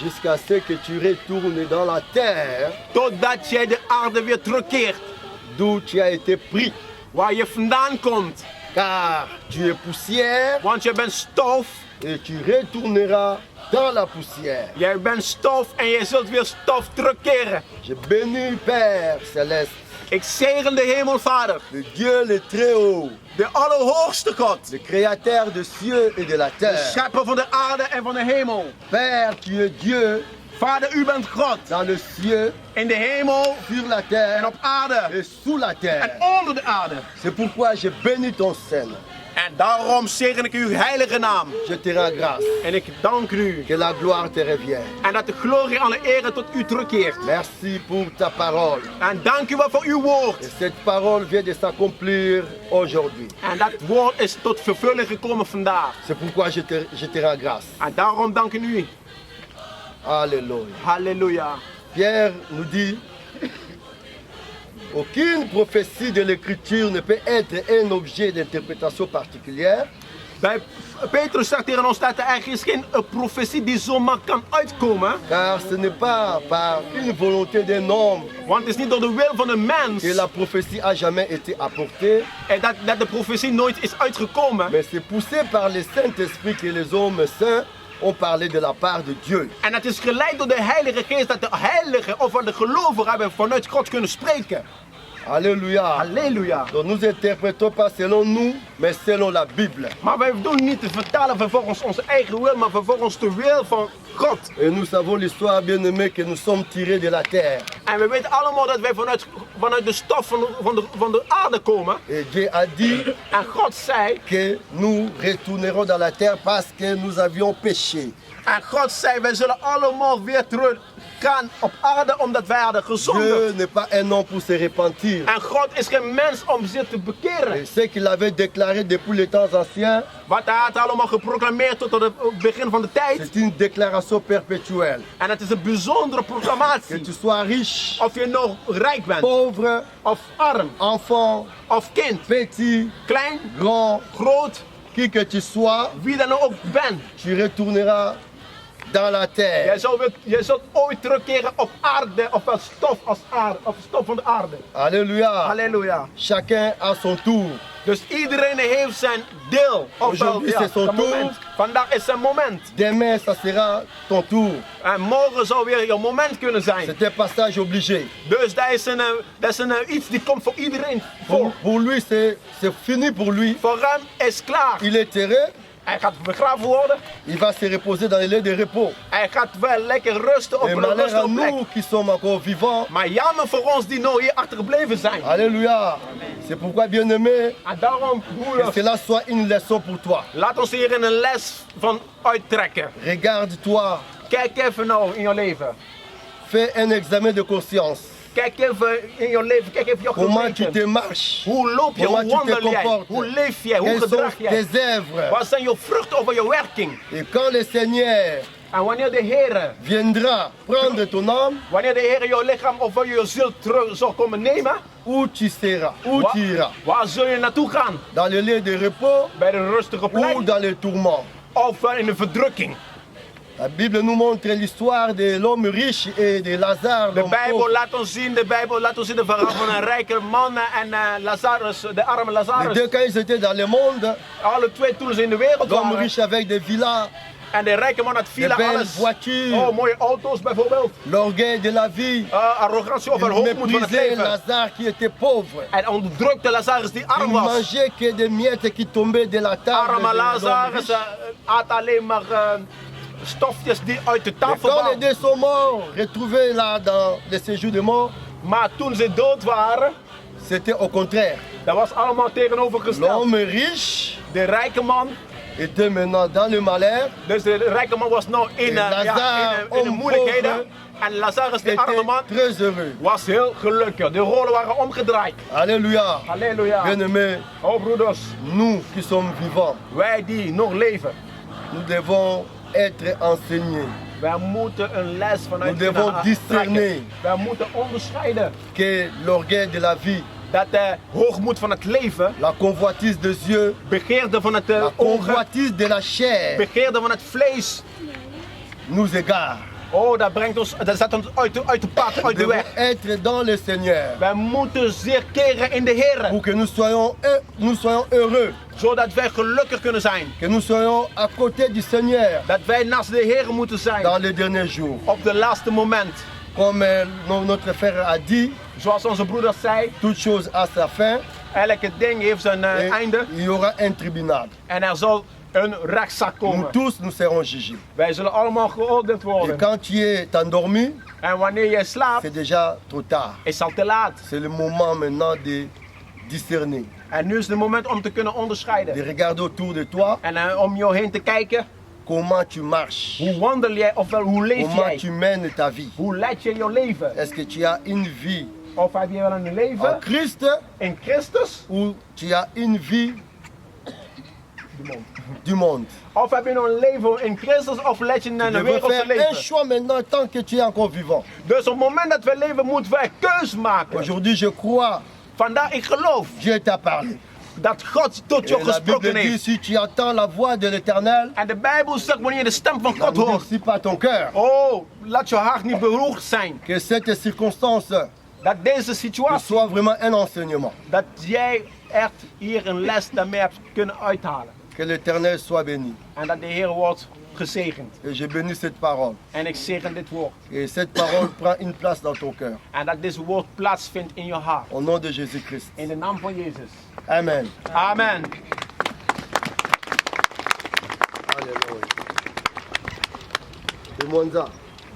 Jusqu'à ce que tu retournes dans la terre, totdat jij de aarde weer terugkeert, d'où tu as été pris, waar je vandaan komt. Car tu es poussière, want je bent stof, et tu retourneras dans la poussière. Jij bent stof en je zult weer stof terugkeren. Je bénis Père céleste. Ik zegen de Hemelvader, le Dieu le Très-Haut, de Allerhoogste God, le Créateur des cieux et de la terre, de Schepper van de aarde en van de hemel. Père, tu es Dieu, Vader, u bent God, dans le ciel, in de hemel, sur la terre, en op aarde, et sous la terre, en onder de aarde. C'est pourquoi je bénis ton Saint. En daarom zegen ik uw heilige naam. Je te rends grâce. En ik dank u. Que la gloire te revienne. En dat de glorie en de eer tot u terugkeert. Merci pour ta parole. En dank u wel voor uw woord. Et cette parole vient de s'accomplir aujourd'hui. En dat woord is tot vervulling gekomen vandaag. C'est pourquoi je te rends grâce. En daarom dank ik u. Alléluia. Halleluja. Pierre nous dit, aucune prophétie de l'écriture ne peut être un objet d'interprétation particulière. Bij Petrus zegt tegen ons dat er eigenlijk geen profetie die zomaar kan uitkomen. Car ce n'est pas par une volonté d'un homme. Want het is niet door de wil van een mens. Que la prophétie a jamais été apportée. En dat de profetie nooit is uitgekomen. Mais c'est poussé par le Saint-Esprit que les hommes saints ont parlé de la part de Dieu. En het is geleid door de Heilige Geest dat de heiligen of de gelovigen hebben vanuit God kunnen spreken. Alléluia. Alléluia. Donc nous interprétons pas selon nous, mais selon la Bible. Maar wij doen niet te vertalen volgens onze eigen wil, maar volgens de wil van God. Et nous savons l'histoire bien aimée que nous sommes tirés de la terre. En we weten allemaal dat wij vanuit de stof van de aarde komen. Et Dieu a dit en God zei que nous retournerons dans la terre parce que nous avions péché. En God zei, wij zullen allemaal weer terug gaan op aarde omdat wij hadden gezondigd. Dieu n'est pas un homme pour se repentir. En God is geen mens om zich te bekeren. Et ce qu'il avait déclaré depuis les temps anciens, wat hij had allemaal geproclameerd tot het begin van de tijd. C'est une déclaration perpétuelle. En het is een bijzondere proclamatie. Que tu sois riche, of je nog rijk bent, pauvre, of arm, enfant, of kind, petit, klein, grand, groot, qui que tu sois, wie dan ook bent, tu retourneras dans la terre. Je zult ooit terugkeren op aarde, of stof als aarde, of stof van de aarde. Alléluia. Alléluia. Chacun à son tour Dus iedereen heeft zijn deel. Aujourd'hui, c'est son tour. Moment. Vandaag is zijn moment. Demain, ça sera ton tour. En morgen zou weer je moment kunnen zijn. C'est un passage obligé. Dus dat is iets die komt voor iedereen. Pour lui, c'est fini pour lui. Voor hem is klaar. Il est terré. Hij gaat begraven worden. Il va se reposer dans les lieux de repos. Hij gaat wel lekker rusten op Et een malheur à rustige plek. nous qui sommes encore vivants. Maar jammer voor ons die nog hier achtergebleven zijn. Alléluia. C'est pourquoi, bien-aimé, En daarom, que broeders, cela soit une leçon pour toi. laat ons hier een les van uittrekken. Regarde-toi. Kijk even nou in je leven. Fais un examen de conscience. Kijk even in je leven, kijk even je Comment tu geweten. te marches? Hoe loop je, Comment hoe tu te wandel jij, comportes? hoe leef jij, hoe Quelles gedrag sont jij. tes œuvres? Wat zijn je vruchten over je werking? Et quand le Seigneur En wanneer de Heer viendra prendre ton âme, wanneer de Heer je lichaam of je ziel terug zal komen nemen, où tu seras? Où tu iras? waar zul je naartoe gaan? Dans le lieu de repos Bij de rustige plek ou dans le tourment? of in de verdrukking? La Bible nous montre l'histoire de l'homme riche et de Lazare. De l'homme Bijbel pauvre. laat ons zien, de verhaal van een rijke man en Lazarus, de arme Les Lazarus. deux, quand ils étaient dans le monde, Alle twee toen ze in de wereld l'homme waren. riche avec des villas, En de rijke man had de villa, belles alles. voitures, Oh, mooie auto's bijvoorbeeld. l'orgueil de la vie. Arrogantie of Il hoogmoed van het méprisait leven. Lazare qui était pauvre. En onderdrukte Lazarus die Il arm was. mangeait que des miettes qui tombaient de la table. Arme de l'homme Lazarus riche. at alleen maar stofjes die uit de Et tafel quand les kwamen. deux sont morts, retrouvés là dans le séjour de mort, Maar toen ze dood waren, c'était au contraire. dat was allemaal tegenovergesteld. L'homme riche De rijke man, était maintenant dans le malheur. dus de rijke man was nou in de moeilijkheden. En Lazarus, de arme man, très heureux. was heel gelukkig. De rollen waren omgedraaid. Alléluia. Halleluja. Bien-aimés, Oh broeders, nous qui sommes vivants, wij die nog leven, nous devons être enseignés. wij moeten een les vanuit Nous devons discerner Wij moeten onderscheiden que l'orgueil de la vie, dat de hoogmoed van het leven, la convoitise des yeux, begeerde van het la ogen, convoitise de la chair begeerde van het vlees, nous égare. oh dat brengt ons, dat zet ons uit de pad, Nous uit de devons weg. être dans le Seigneur Wij moeten zeer keren in de Heer, pour que nous soyons heureux, zodat wij gelukkig kunnen zijn. que nous soyons à côté du Seigneur Dat wij naast de Heer moeten zijn dans les derniers jours. op de laatste moment. Comme notre frère a dit, Zoals onze broeder zei, toute chose a sa fin. elke ding heeft zijn Et einde il y aura un tribunal. en er zal een rechtszaak Nous komen. tous, nous serons jugés. Wij zullen allemaal geoordeeld Et worden. quand tu es endormi, En wanneer je slaapt, c'est déjà trop tard. is het al te laat. C'est le moment maintenant de discerner, En nu is het moment om te kunnen de onderscheiden. regarder autour de toi En om je heen te kijken, comment tu marches, hoe wandel jij, ofwel hoe leef comment tu jij? mènes ta vie. Hoe leid je je leven? Est-ce que tu as une vie Of heb je wel een en leven Christ in Christus? ou tu as une vie du monde? Of heb je nog een leven in Christus of leid je Tu naar een devrais wereldse faire un leven? choix maintenant tant que tu es encore vivant. Dus op het moment dat we leven moeten wij keus maken. Aujourd'hui, je crois, Vandaar ik geloof Dieu t'a parlé. dat God tot je Et la Bible gesproken dit, heeft. si tu entends la voix de l'Éternel, En de Bijbel zegt wanneer je de stem van God hoort. n'endurcis pas ton cœur. Oh, laat je hart niet beroerd zijn. Que cette circonstance Dat deze te situatie, soit vraiment un enseignement. dat jij echt hier een les daarmee hebt kunnen uithalen. Que l'Éternel soit béni. En dat de Heer wordt gezegend. Et je bénis cette parole. En ik zegen dit woord. Et cette parole prend une place dans ton cœur. En dat dit woord plaatsvindt in je hart. Au nom de Jésus-Christ. In de naam van Jezus. Amen. Amen. Alléluia. Et Monza,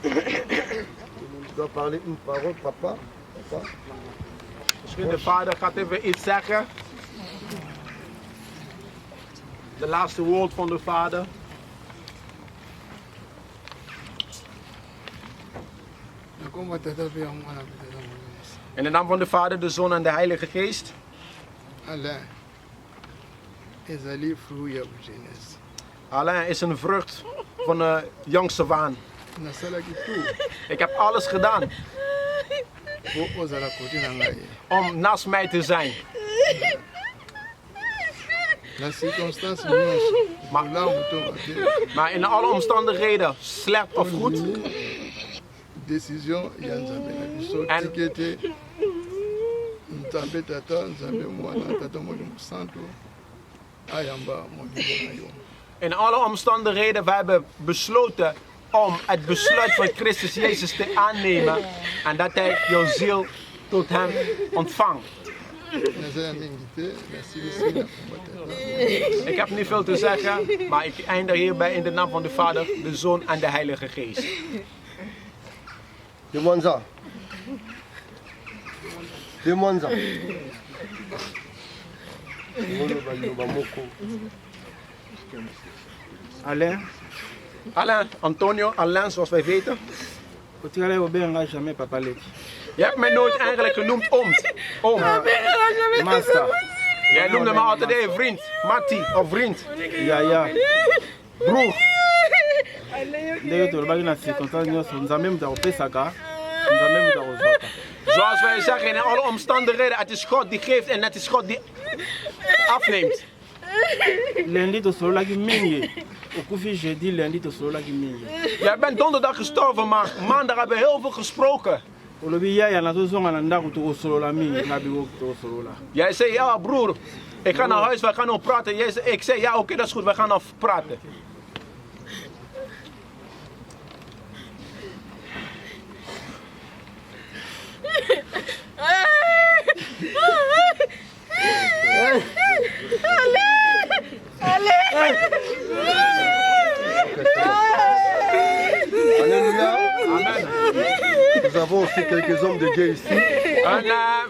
tu dois parler une parole, papa. Papa. Misschien de vader gaat even iets zeggen. De laatste woord van de vader. In de naam van de Vader, de Zoon en de Heilige Geest. Alain is een vrucht van de jongste waan. Ik heb alles gedaan om naast mij te zijn. Maar in alle omstandigheden, slecht of goed. En nzambe tata nzambe mwana tata molimo santo ayamba molimo na yo. In alle omstandigheden, we hebben besloten om het besluit van Christus Jezus te aannemen en dat hij jouw ziel tot hem ontvangt. Ik heb niet veel te zeggen, maar ik eindig hierbij in de naam van de Vader, de Zoon en de Heilige Geest. De Monza. De Monza. Alain. Alain, Antonio, Alain zoals wij weten. Je hebt mij nooit eigenlijk genoemd Om. Master. Jij noemde me altijd hey, vriend, Matti of vriend. Ja. Broer. Zoals wij zeggen in alle omstandigheden, het is God die geeft en het is God die afneemt. Jij bent donderdag gestorven, maar maandag hebben we heel veel gesproken. Jij zei ja broer, ik ga naar huis, wij gaan nog praten. Ik zei ja oké, dat is goed, wij gaan nog praten. Alléluia. Amen. Nous avons aussi quelques hommes de Dieu ici. En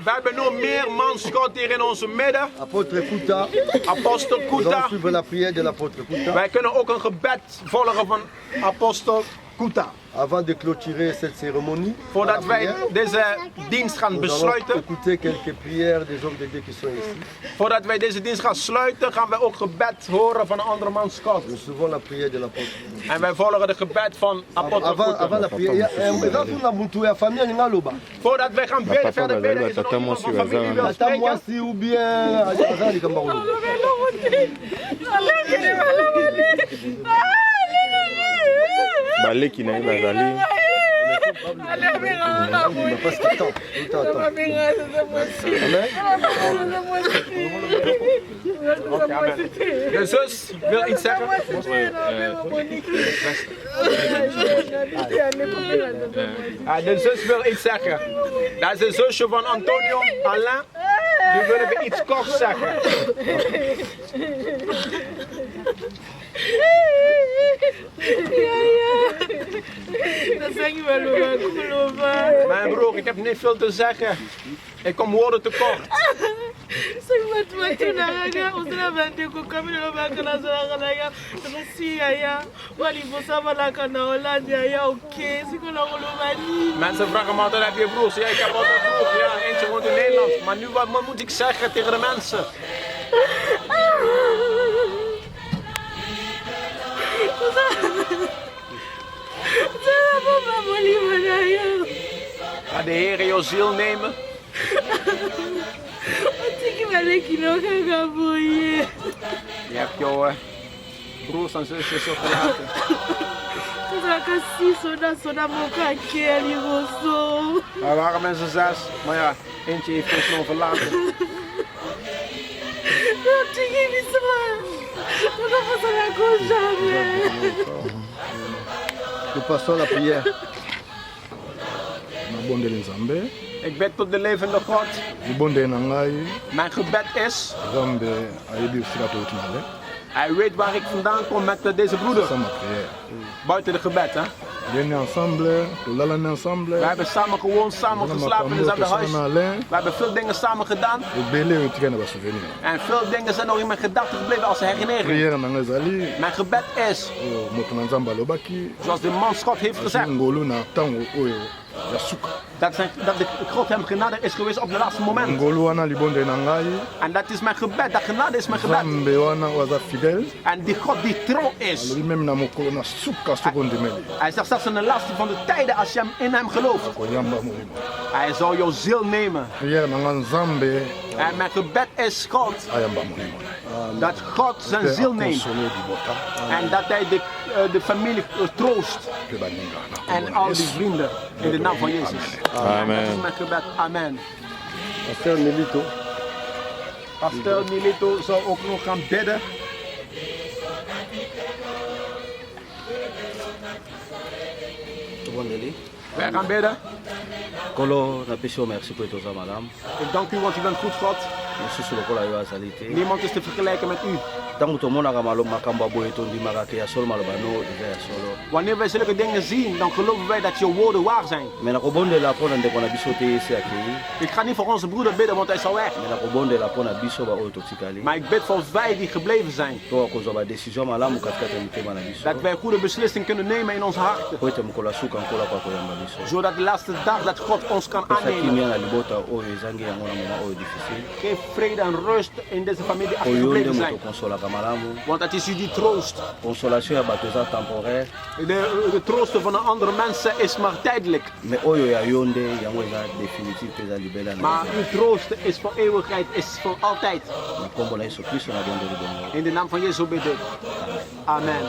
we hebben nog meer manschot hier in onze midden. Apôtre Kouta. Apostel Nous Kouta. allons suivre la prière de l'apôtre Kouta. Wij kunnen ook een gebed volgen van apostel Kouta. Avant de clôturer cette cérémonie, Voordat wij deze dienst gaan besluiten. Écouter quelques prières des hommes de Dieu qui sont ici. Voordat wij deze dienst gaan sluiten, gaan wij ook gebed horen van een andere man Scott. Nous suivons la prière de l'apôtre. En wij volgen de gebed van apostel Kouta. Avant la prière, voordat wij gaan bidden, verder bidden, is er nog iemand van familie die wil spreken. ou bien baleki na ye bazali de zus wil iets zeggen. De zus wil iets zeggen. Dat is de zusje van Antonio, Alain. Die willen we iets kort zeggen. Mijn broer, ik heb niet veel te zeggen. Ik kom woorden tekort. Mensen vragen me altijd, heb je broers? Ja, ik heb altijd broers. Ja, eentje woont in Nederland. Maar nu, wat moet ik zeggen tegen de mensen? Ga de Heer jouw ziel nemen. Je hebt jouw broers en zusjes zo verlaten. Er waren mensen 6, maar ja, eentje heeft ons nog verlaten. Nous passons la prière. Ik bid tot de levende God. Mijn gebed is. Hij weet waar ik vandaan kom met deze broeder. Buiten de gebed, hè? We hebben samen gewoond, samen geslapen in hetzelfde huis. We hebben veel dingen samen gedaan. En veel dingen zijn nog in mijn gedachten gebleven als herinnering. Mijn gebed is, zoals de man Scott heeft gezegd, dat de God hem genade is geweest op de laatste moment. En dat is mijn gebed, dat genade is mijn gebed. En die God die trouw is. Hij zegt zelfs in de laatste van de tijden als je in hem gelooft. Hij zal jouw ziel nemen. En mijn gebed is God. Dat God zijn ziel neemt. En dat hij de familie troost. En al die vrienden in de naam van Jezus. Amen. Dat is mijn gebed. Amen. Pasteur Milito. Pasteur Milito zou ook nog gaan bidden. Wij gaan bidden. Kolo, napesi merci pour toza madame. Ik dank u, want u bent goed, God. Mosusu lokola yo azali te. Niemand is te vergelijken met u. Ntango tomonaka makambo boye tondimaka ke ya solo maloba no eza ya solo. Wanneer wij zulke dingen zien, dan geloven wij dat je woorden waar zijn. Me nakobondela mpo na ndeko na biso te ese akei. Ik ga niet voor onze broeder bidden, want hij is al weg. Me nakobondela mpo na biso baoyo totikali. Maar ik bid voor wij die gebleven zijn. To akozwa badesizio malamu katikati ya mitema na biso. Dat wij goede beslissingen kunnen nemen in onze harten. Po ete mokolo asuka nkola kwa koyamba biso. Zodat de laatste dag dat God ons kan aannemen. Kimia na libota oyo ezangi yango na moma oyo difficile. Geef vrede en rust in deze familie achtergebleven zijn. Want het is u die troost. Consolation ya bato eza temporaire. De troosten van de andere mensen is maar tijdelijk. Mais oyo ya yo nde yango eza définitif pe eza libela na. Maar uw troost is voor eeuwigheid, is voor altijd. Na kombo na Yesu Kristo na bondeli bongo. In de naam van Jezus bid ik. Amen.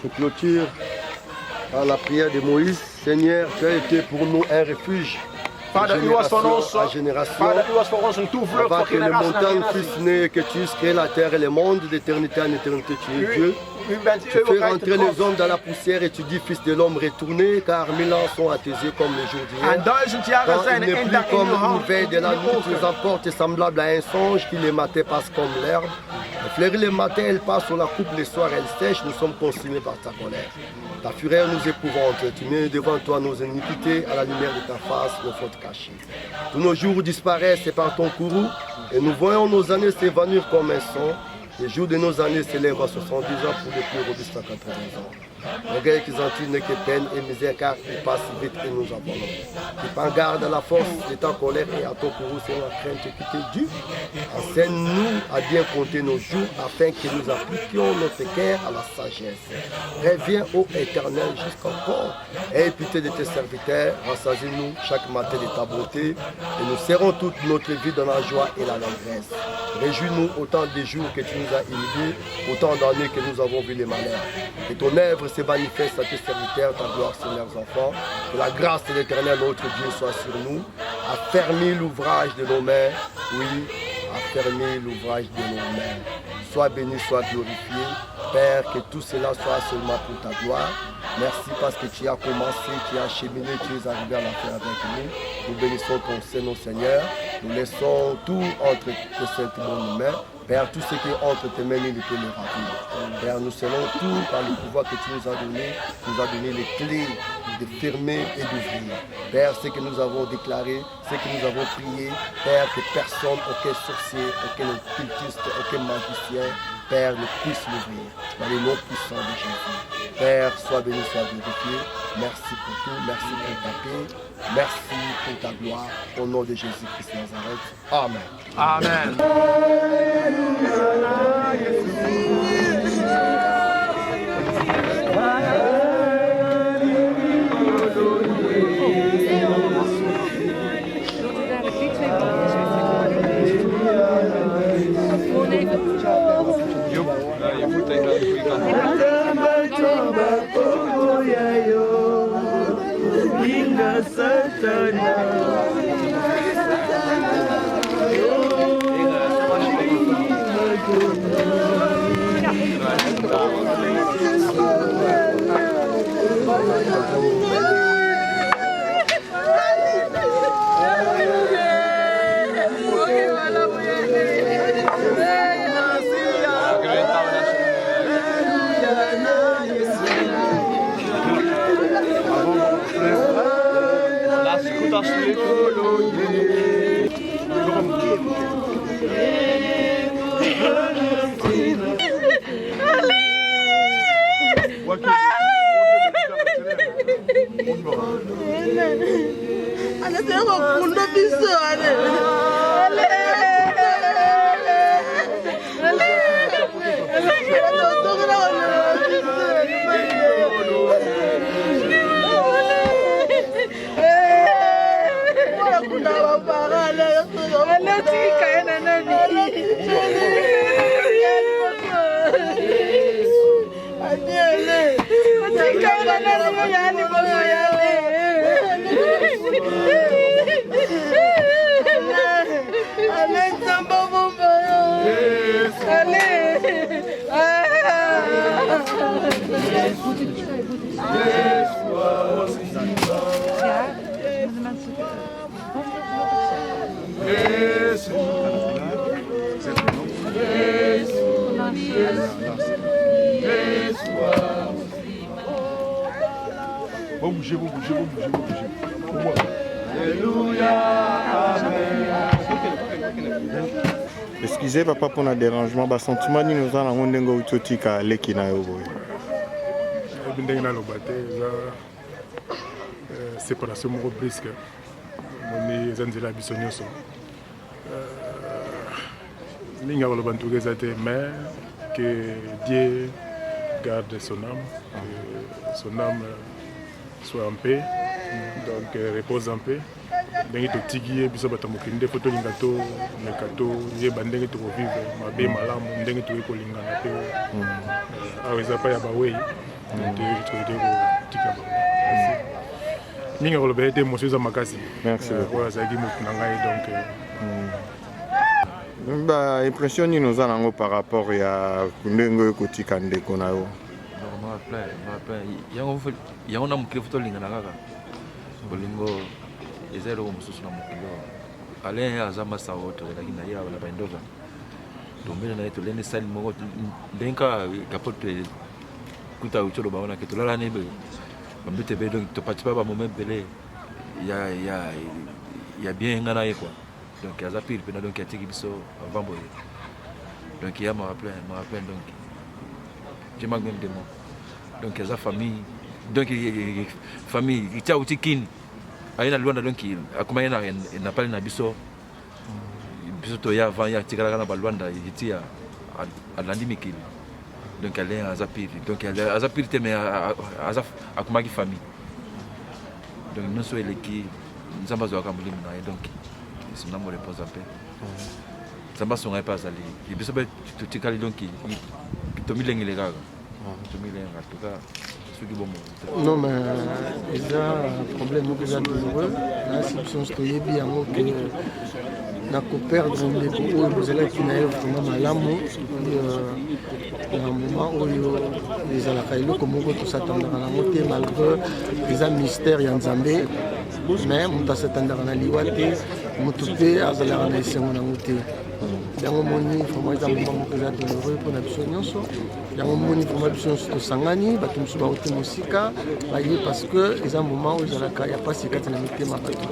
Je clôture par la prière de Moïse. Seigneur, tu as été pour nous un refuge. Vader, u was voor ons een toevlucht avant voor que les generatie na montagnes generatie. puissent naître, que tu aies créé la terre et le monde, d'éternité en éternité, tu es Dieu. Tu fais rentrer les hommes dans la poussière et tu dis, fils de l'homme, retournez, car 1000 ans sont à tes yeux comme le jour d'hier. Quand il n'est plus comme une veille de la nuit, tu les emportes semblable à un songe qui les matin passe comme l'herbe. Les fleuries le matin, elle passe sur la coupe, le soir, elle sèche, nous sommes consumés par ta colère. Ta fureur nous épouvante, tu mets devant toi nos iniquités, à la lumière de ta face, nos fautes cachées. Tous nos jours disparaissent par ton courroux, et nous voyons nos années s'évanouir comme un son. Les jours de nos années s'élèvent à 70 ans pour les plus robustes à 80 ans. L'orgueil qui sentit n'est que peine et misère car il passe vite et nous abandonne. Tu prends garde à la force de ta colère et à ton courroux c'est la crainte qui t'est due. Enseigne-nous à bien compter nos jours afin que nous appliquions notre cœur à la sagesse. Reviens ô Éternel jusqu'encore. Aie pitié de tes serviteurs, rassasie-nous chaque matin de ta beauté et nous serrons toute notre vie dans la joie et la allégresse. Réjouis-nous autant des jours que tu nous as inhibés, autant d'années que nous avons vu les malheurs. Que ton œuvre se manifeste à tes serviteurs, ta gloire sur leurs enfants. Que la grâce de l'Éternel, notre Dieu, soit sur nous. Affermis l'ouvrage de nos mains. Oui, affermis l'ouvrage de nos mains. Sois béni, sois glorifié. Père, que tout cela soit seulement pour ta gloire. Merci parce que tu as commencé, tu as cheminé, tu es arrivé à la fin avec nous. Nous bénissons ton Seigneur, Seigneur. Nous laissons tout entre tes saintes bonnes mains. Père, tout ce qui est entre tes mains, il peut le ravir. Père, nous scellons tout par le pouvoir que tu nous as donné les clés de fermer et d'ouvrir. Père, ce que nous avons déclaré, ce que nous avons prié, Père, que personne, aucun sorcier, aucun occultiste, aucun magicien, Père, ne puisse l'ouvrir. Dans le nom puissant de Jésus. Père, sois béni, sois glorifié. Merci pour tout, merci pour ta paix, merci pour ta gloire. Au nom de Jésus-Christ Nazareth. Amen. Amen. bougez. Alléluia, amen. Excusez papa pour le dérangement, le sentiment ni nous allons ndengo utotika leki na yo boy. Ndenge na lobate séparation moko presque. Moni zanzela biso nyonso. Ninga koloba ntuka eza te, mais que Dieu garde son âme, que son âme soit en paix, donc repose en paix. Ndenge totiki ye biso bato mokili nde po tolinga tomeka toyeba ndenge tokovivre mabe malamu ndenge toyei kolingana mpe awa eza pa ya bawei toyei kotika bango mingi koloba ete émotion eza makasi oyo azalaki motu na ngai donc impression nini oza nango par rapport ya ndenge ekotika ndeko na yo yango na mokili fo tolingana kaka bolingo eza eloko mosusu na mokili ale aza masawo tozalaki na ye na baindova tombele na ye tolende sali moko ndenge kaka kapo kuta utoloba wana ke tolala na ebe bambete ebele donc toparticipe bamoment ebele ya bien nga na ye quoi donc aza pile mpena donc atiki biso avant boye donc ya maraplain donc je manque même des mots donc aza famille donc famille itia uti kini aina Luanda donc akoma ina na pale na biso to ya avant ya tikala na Luanda itia alandi mikili donc elle est azapiri donc azapiri te mais azaf akoma ki famille donc non so ele ki nzamba zo akambuli na donc c'est namo repose un peu nzamba so ngai pas ali biso be tikali donc to milengele gaga to milenga en tout cas non mais il y a un problème que j'ai douloureux la situation est bien que na ko perdre ndeko oyo bozalaki na ye vraiment malamu na moment oyo ezalaka eloko moko tosatandaka nango te malgré eza mystère ya nzambe mais moto asatandaka na liwa te moto mpe azalaka na esengo nango te yango moni vraiment eza moment moko eza douloureux mpona biso nyonso yango moni vraiment biso nyonso tosangani bato mosusu baote mosika baye parce que eza moment oyo ezalaka ya mpasi kati na mitema bato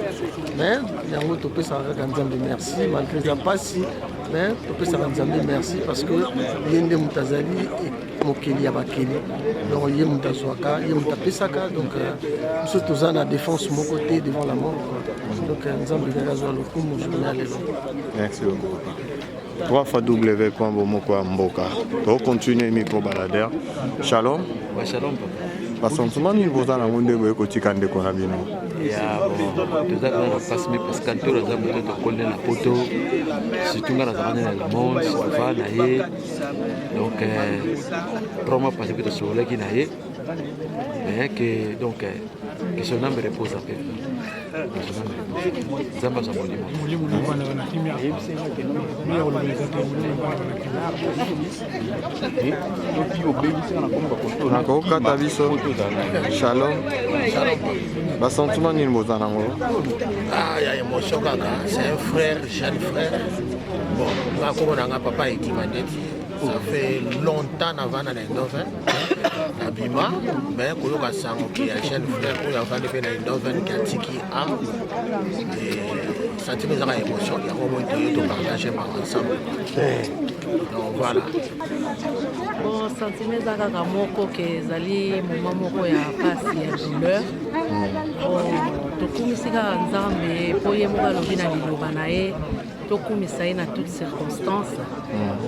mais yango topesaka kaka nzambe merci malgré eza mpasi mais topesaka nzambe merci parce que ye nde moto azali mokeli ya bakeli donc ye moto azwaka ye moto apesaka donc biso toza na défense moko te devant la mort donc nzambe kaka azwa lokumu journée ya lelo. Merci beaucoup. 3w.bomoko.mboka. To continue micro baladère. Shalom. Ouais, shalom papa. Basentiment ni boza na ngonde boye kotika ndeko na bino. Ya bon, toza na passe mais parce que quand on a besoin de coller la photo, surtout dans la monde, va na ye. Donc promo parce que sur là qui na ye. Mais que donc que son âme repose en paix. Zamba za mulimo na kimya mimi olobeza te nakokata biso. Shalom. Basentiment nini boza nango? Il y a émotion kaka, c'est un frère, jeune frère. Bon, comme on a papa et qui m'a dit, ça fait longtemps avant d'aller dans Abima, mais quand on a sango qui est jeune frère, on a fait des Indoven qui a tiki a et sentiment de émotion, il y a vraiment de partager ensemble. Donc voilà. Bon, sentiment de moko que zali moment moko ya passe ya douleur. Tokumisika nzambe po ye moka lobi na liloba na ye tokumisa ye na toutes circonstances.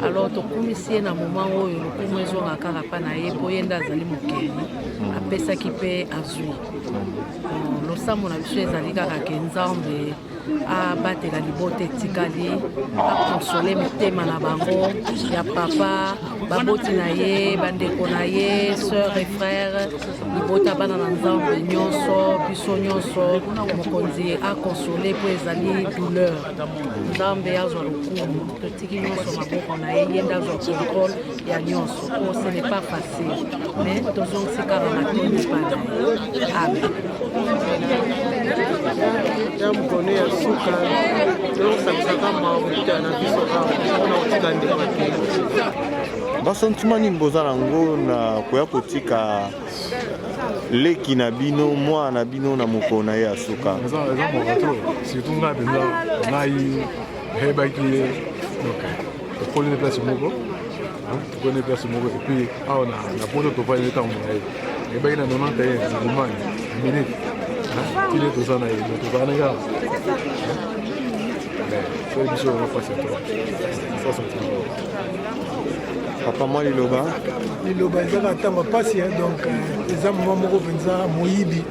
Alors tokumisi ye na moment oyo lokumu ezonga kaka pa na ye po ye nde azali mokeli apesaki mpe azwi. Losambo na biso ezali kaka ke nzambe abatela libota etikali akonsole mitema na bango ya papa baboti na ye bandeko na ye sœur et frère libota bana na nzambe nyonso biso nyonso mokonzi akonsole mpo ezali douleur nzambe azwa lokumu totiki nyonso maboko na ye ye nde azwa contrôle ya nyonso po ce n'est pas facile mais tozongisi kaka matondi pa na ye amen. Mkone ya suka leo sakisaka mafuta na biso na utika ndeko makeli. Basentiment nini boza nango na koya kotika leki na bino mwa na bino na moko na ye asuka eza moka trop surtout ngai mpenza ngai nayebaki ye donc tokoli na place moko tokoli na place moko epuis awa na poto tofali ntango na ye nayebaki na 91 zilumani minute tile toza na ye tozala na kaka soki biso yango mpasi trop ça sorti papa mwa liloba ezaka ntango mpasi donc eza moma moko mpenza moyibi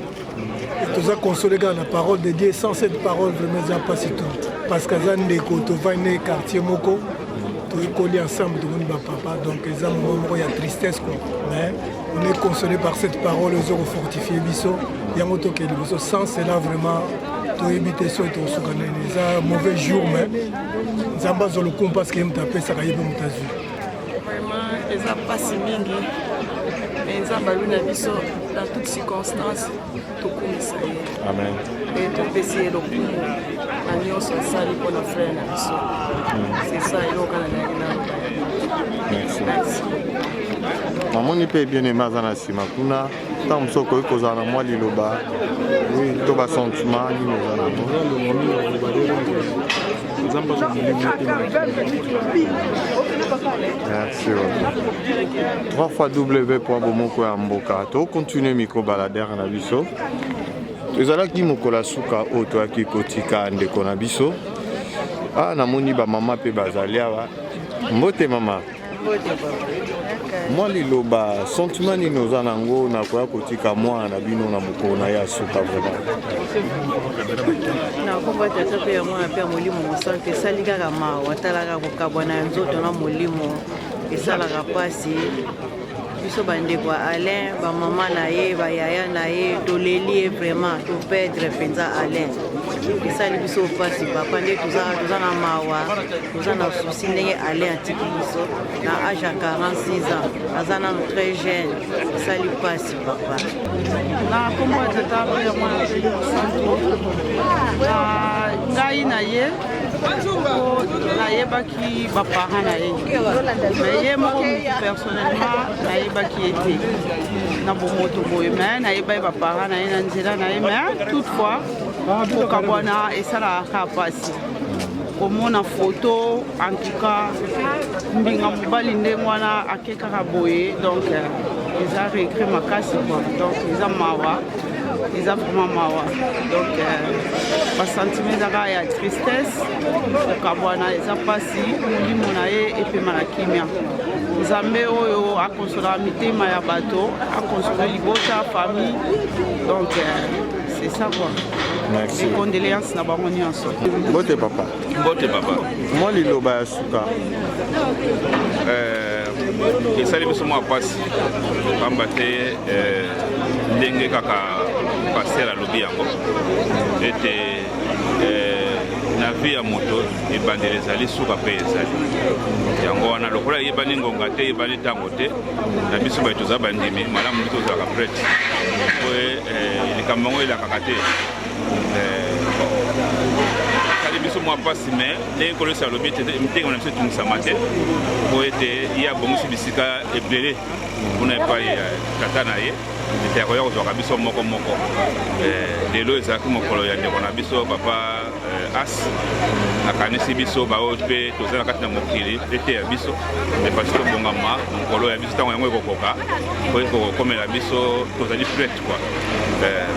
toza console kaka na parole de Dieu sans cette parole vraiment eza mpasi to parce que aza ndeko tovandi na quartier moko toyekoli ensemble tomoni bapapa donc eza moma moko ya tristesse quoi mais on est consolé par cette parole ozo kofortifie biso yango tokei liboso sans cela vraiment toyebi te soki tokosuka nini eza mauvais jour mais nzambe azwa lokumu parce que ye moto apesaka ye mpe moto azwi vraiment eza mpasi mingi mais nzambe alui na biso dans toute circonstance tokumisa ye amen mpe topesi ye lokumu na nyonso asali mpo na frere na biso c'est ça eloko na ndenge merci namoni mpe bien aimé aza na nsima kuna ntango mosu okoki kozala na mwa liloba to basentiment nini oza nango merci 3xw.bomoko ya mboka tokontinue microbaladere na biso ezalaki mokolo ya suka oyo toyaki kotika ndeko na biso namoni bamama mpe bazali awa mbote mama mwa liloba sentiment nini oza nango nakoya kotika mwana na bino na mokolo na ye asuka vraiment nakomba tata mpe ya mwana mpe ya molimo mosante esali kaka mawa atalaka kokabwana ya nzoto na molimo esalaka mpasi biso bandeko ya Alain bamama na ye bayaya na ye toleli ye vraiment topedre mpenza Alain esali biso mpasi papa nde toza na mawa toza na susi ndenge Alain atiki biso na age ya 46 ans aza nano très jeune esali mpasi papa nakomba tata mpe ya mwana mpe mosantu ngai na ye nayebaki baparent na ye mais ye moko personnellement nayebaki ye te na bomoto boye mais nayeba ye baparent na ye na nzela na ye mais toutefois kokabwana esalaka mpasi komona photo en tout cas mbinga mobali ndenge wana akekaka boye donc eza regret makasi quoi donc eza mawa eza vraiment mawa donc basentiment ezaka ya tristesse kokabwana eza mpasi molimo na ye epema na kimia nzambe oyo akonsolaka mitema ya bato akonsole libota famille donc c'est ça quoi. Merci. Les condoléances na bango nyonso. Mbote papa. Mbote papa. Mwa liloba ya suka. Esali biso mwa pasi pamba te ndenge kaka paster alobi yango ete na vie ya moto ebandeli ezali suka mpe ezali yango wana lokola yebani ngonga te yebani ntango te na biso baye toza bandimi malamu ndi tozalaka prete po likambo yango elakaka te esali biso mwa pasi me ndenge kolesa alobi te mitengo na biso etungisama te po ete ye abongisi bisika ebele mpona epai ya tata na ye ete akoya kozwaka biso moko moko lelo ezalaki mokolo ya ndeko na biso papa as akanisi biso baoyo mpe toza na kati na mokili ete ya biso epasi tobongama mokolo ya biso ntango yango ekokoka po ekokomela biso tozali prete quoi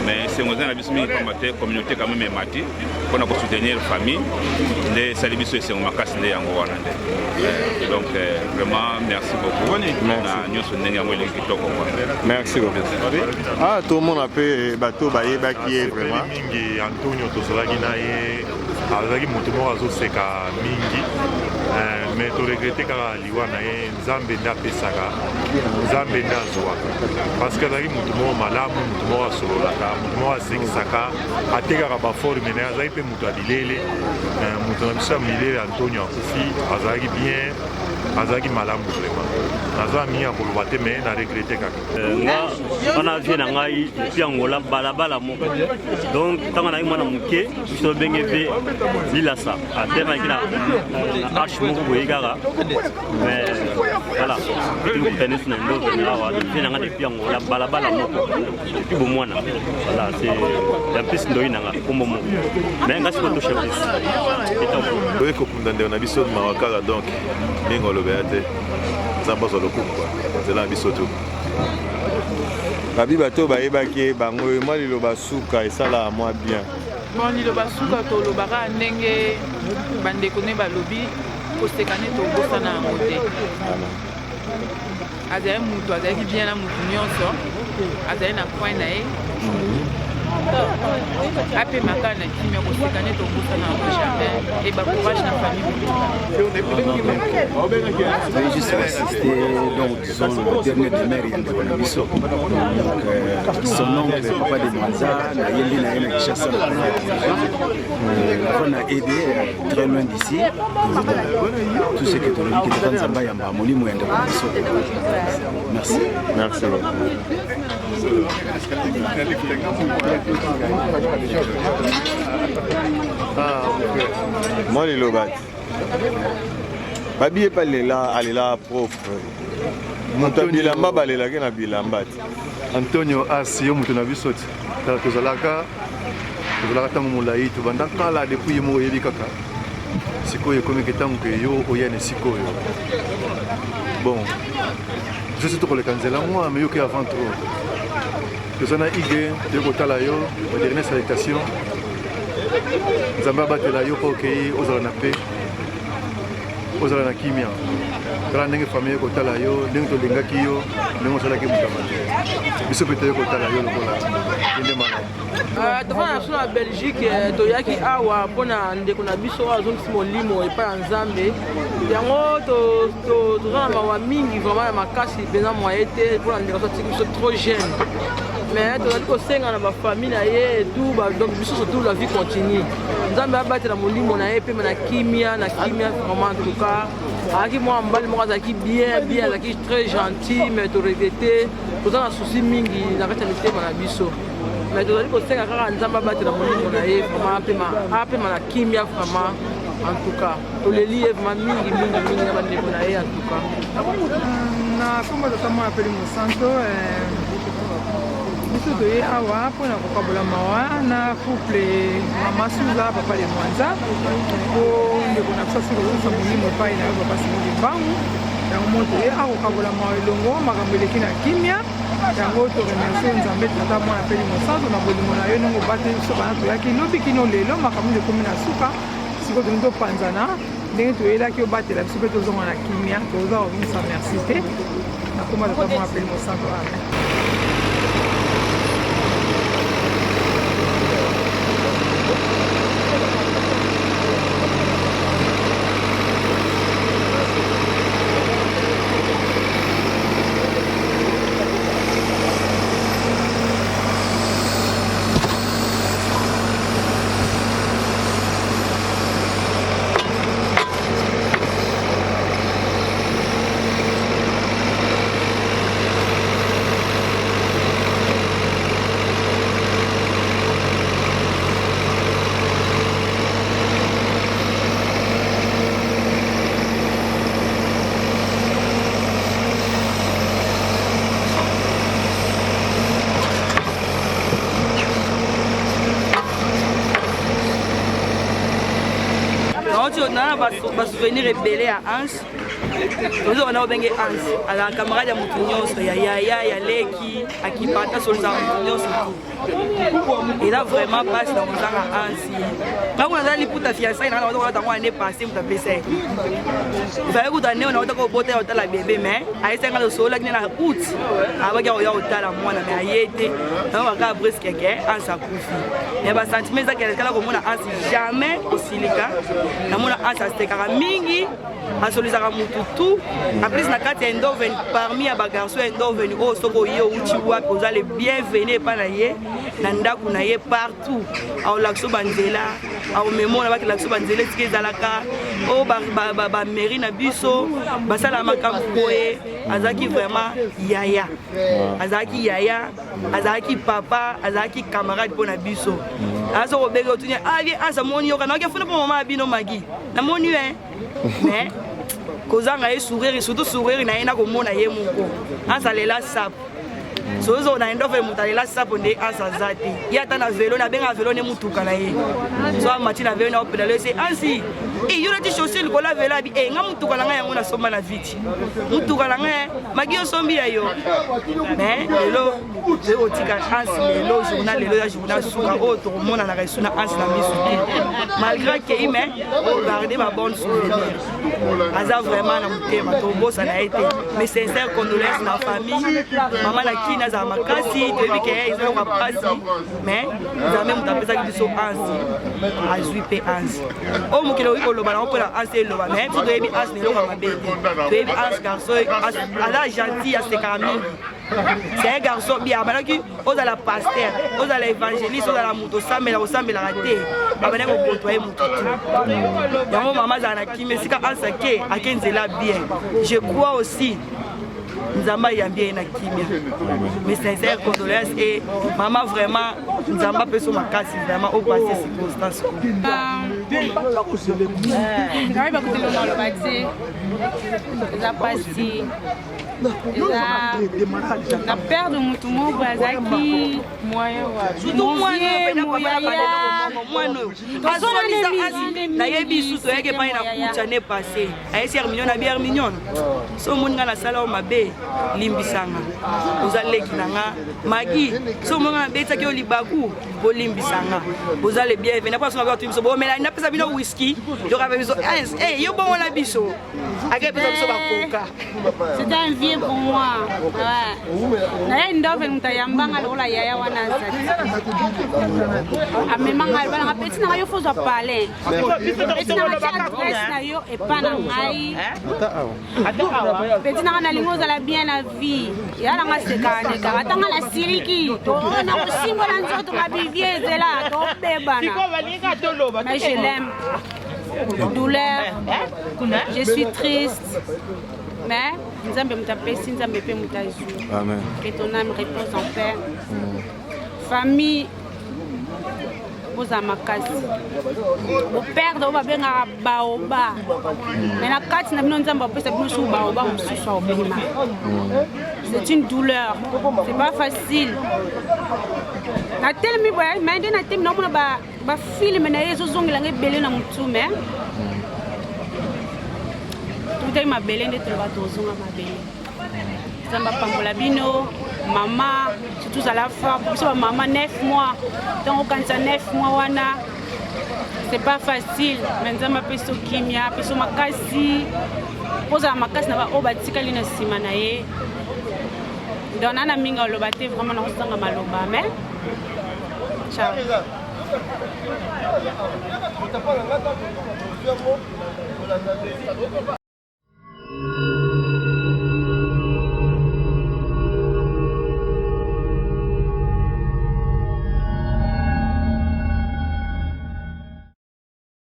mais esengo eza na biso mingi pamba te communauté quand même emati mpona kosoutenir famille nde esali biso esengo makasi nde yango wana nde donc vraiment merci beaucoup na nyonso ndenge yango elingi kitoko merci beaucoup tomona mpe bato bayebaki ye vraiment mingi antonio tozalaki na ye azalaki moto moko azoseka mingi mais toregrete kaka liwa na ye nzambe nde apesaka nzambe nde azwaka parce que azalaki moto moko malamu moto moko asololaka moto moko asekisaka atekaka baforme na ye azalaki mpe moto ya bilele moto na biso ya bilele antonio akufi azalaki bien azalaki malamu vraiment naza mingi ya koloba te mais na regrete kaka nga wana vie na ngai epi angola balabala moko donc ntango nayaki mwana moke biso tobenge mpe lilasa atemaki na arche moko boye kaka mais voilà tokutani so na ndo venir awa vie nanga depuis yango la balabala moko depuis bomwana voilà c'est la plus ndoi nanga kombo moko mais ngasi ko toucher plus oye kokunda ndeko na biso mawa kaka donc ndenge olobela te nzambe azwa lokumu kua nzela na biso tu babi bato bayebaki bango mwa liloba suka esalaka mwa bien bon liloba suka tolobaka ndenge bandeko ne balobi koseka nde tobosana yango te azali mutu azalaki bien na mutu nyonso azali na point na ye apemaka na kimia koseka nde tobosana yango jamais et bacourage na famille. Je vais juste assister donc disons le dernier demeure ya Nabiso. Donc son oncle papa de Mwanza na yendi na yena Kishasa on a aidé très loin d'ici tout ce que tu as dit que tu Nzamba yamba molimo ya Nabiso. Merci. Merci beaucoup. Moi les lobats babi pas là propre monta bilamba balela ke na bilamba Antonio Asi yo mutu na biso ti tozalaka tango molai tobanda kala depuis mo yebi kaka sikoyo ekomi ketango ke yo oyane sikoyo bon je suis tokoleka nzela moi mais yo ke avant trop tozana ige tokotala yo la dernière salutation Nzambe abatela yo mpo okei ozala na pe ozala na kimia tala ndenge famille ekotala yo ndenge tolingaki yo ndenge osalaki mutama te biso mpe toye kotala yo lokola ende malamu tofanda na biso na Belgique toyaki awa mpona ndeko na biso azongisi molimo epai ya Nzambe yango toza na mawa mingi vraiment ya makasi mpenza moye te mpona ndeko atiki biso trop jeune mais tozali kosenga na bafamille na ye etout donc biso surtout la vie continue Nzambe abatela molimo na ye mpe na kimia vraiment en tout cas azalaki mwa mbali moko azalaki bien azalaki très gentil mais toregrete toza na souci mingi na kati ya mitema na biso mais tozali kosenga kaka Nzambe abatela molimo na ye vraiment apema na kimia vraiment en tout cas toleli ye vraiment mingi na bandeko na ye en tout cas na kombo tata moko apeli mosanto biso toye awa mpona kokabola mawa na couple mama Suza papa de Mwanza po ndeko na biso asili kozongisa molimo epai na yo papa Simoni Mbangu yango mo toye awa kokabola mawa elongo makambo eleki na kimia yango toremercie Nzambe tata mwana apeli mosanto na bolingo na yo ndenge obateli biso bana toyaki lobi kino lelo makambo ekomi na suka sikoyo tolingi topanzana ndenge toyelaki obatela biso mpe tozonga na kimia toza kobimisa merci te nakoma tata mwana apeli mosanto amen. nana basouvenir ebele ya Anse tozo wana obenge Anse ala camarade ya mutu nyonso ya Yaya ya Leki akipata solza mutu nyonso eza vraiment passe dans kozanga Anse ntango naza liputa fiançailles nanga naota kolata ngo ane passé mutu apesa ifale kuta neo naota kobota ya otala bebe mais ayesenga losolaki ne na août abaki akoya kotala mwana mais aye te nango kaka presque ke Anse akufi mais basentiment ezaki elekala komona Anse jamais kosilika namona Anse asekaka mingi asolizaka mutu tu en plus na kati ya endoveni parmi ya bagarso ya endoveni oyo soki oye outi wapi oza le bienvenu epa na ye na ndako na ye partout aolakisa banzela aomemona bakilakisa banzela esika ezalaka oyo bamairie na biso basala makambo boye azalaki vraiment yaya azalaki yaya azalaki papa azalaki camarade mpo na biso aza kobenge otuni ali Anse amoni yoka naoki afuna mpo mama ya bino magi namoni mais kozanga ye sourire surtout sourire na ye na komona ye moko azalela sapo sozo na endo fe mutalela sapo nde azaza te ye ata na velo na benga velo ne mutuka na ye so amati na velo na opedale se ansi yo na ti chaussure likola velo abi nga mutuka na nga yango na somba na viti mutuka na nga magi yo sombi ya yo mais lelo je otika ansi lelo journal lelo ya journal suka o to mona na resuna ansi na misu malgré que il mais garder ma bonne souvenir aza vraiment na mutema to bosa na été mais sincère condoléances na famille maman na kina za makasi to bike izo ka pasi mais jamais mutapesa kiso ansi azui pe ansi o mukilo iko loba na opela ansi loba mais to yebi ansi lo ka mabe to yebi ansi garçon ala gentil à ses camis. C'est un garçon bien, aux à la pasteur, aux à l'évangéliste, aux à la moto, ça mais la raté. Abonné au côtoyer moutou. Yango maman zanaki mais si ka ansake akenzela bien. Je crois aussi Nzamba yambie na kimia. Mais sincère condoléances et maman vraiment Nzamba peut sur ma casse vraiment au passé circonstances. La perte de Moutoumou Brazaki, moyen c'était un vieux pour moi. Ouais. Ndove mutayambanga lola yaya wana zati. Amemanga bana petit na yo faut parler. Petit na adresse na yo et pas na ngai. Petit na lingo za la bien la vie. Ya la masekane ka atanga la siriki. To na kusimba na nzoto ka bivie zela to bebana. Mais je l'aime. Douleur. Je suis triste. Mais Nzambe mutapesi Nzambe pe mutazu. Amen. Que ton âme repose en paix. Famille boza makasi. Bo perdre ba benga baoba. Mais na kati na bino Nzambe apesa bino sou baoba mususu obima. C'est une douleur. C'est pas facile. Na telemi boy, mais ndena tem na mona ba film na yezo zongela ngebele na mutume. Tout ma belle de trouver tozonga ma belle. Samba pambola bino, maman, surtout à la fin, pour maman 9 mois. Donc quand ça 9 mois wana, c'est pas facile. Mais nzamba peso kimia, peso makasi. Poza makasi na ba obatika lina sima na ye. Donc nana minga lobate vraiment na kusanga maloba mais. Ciao.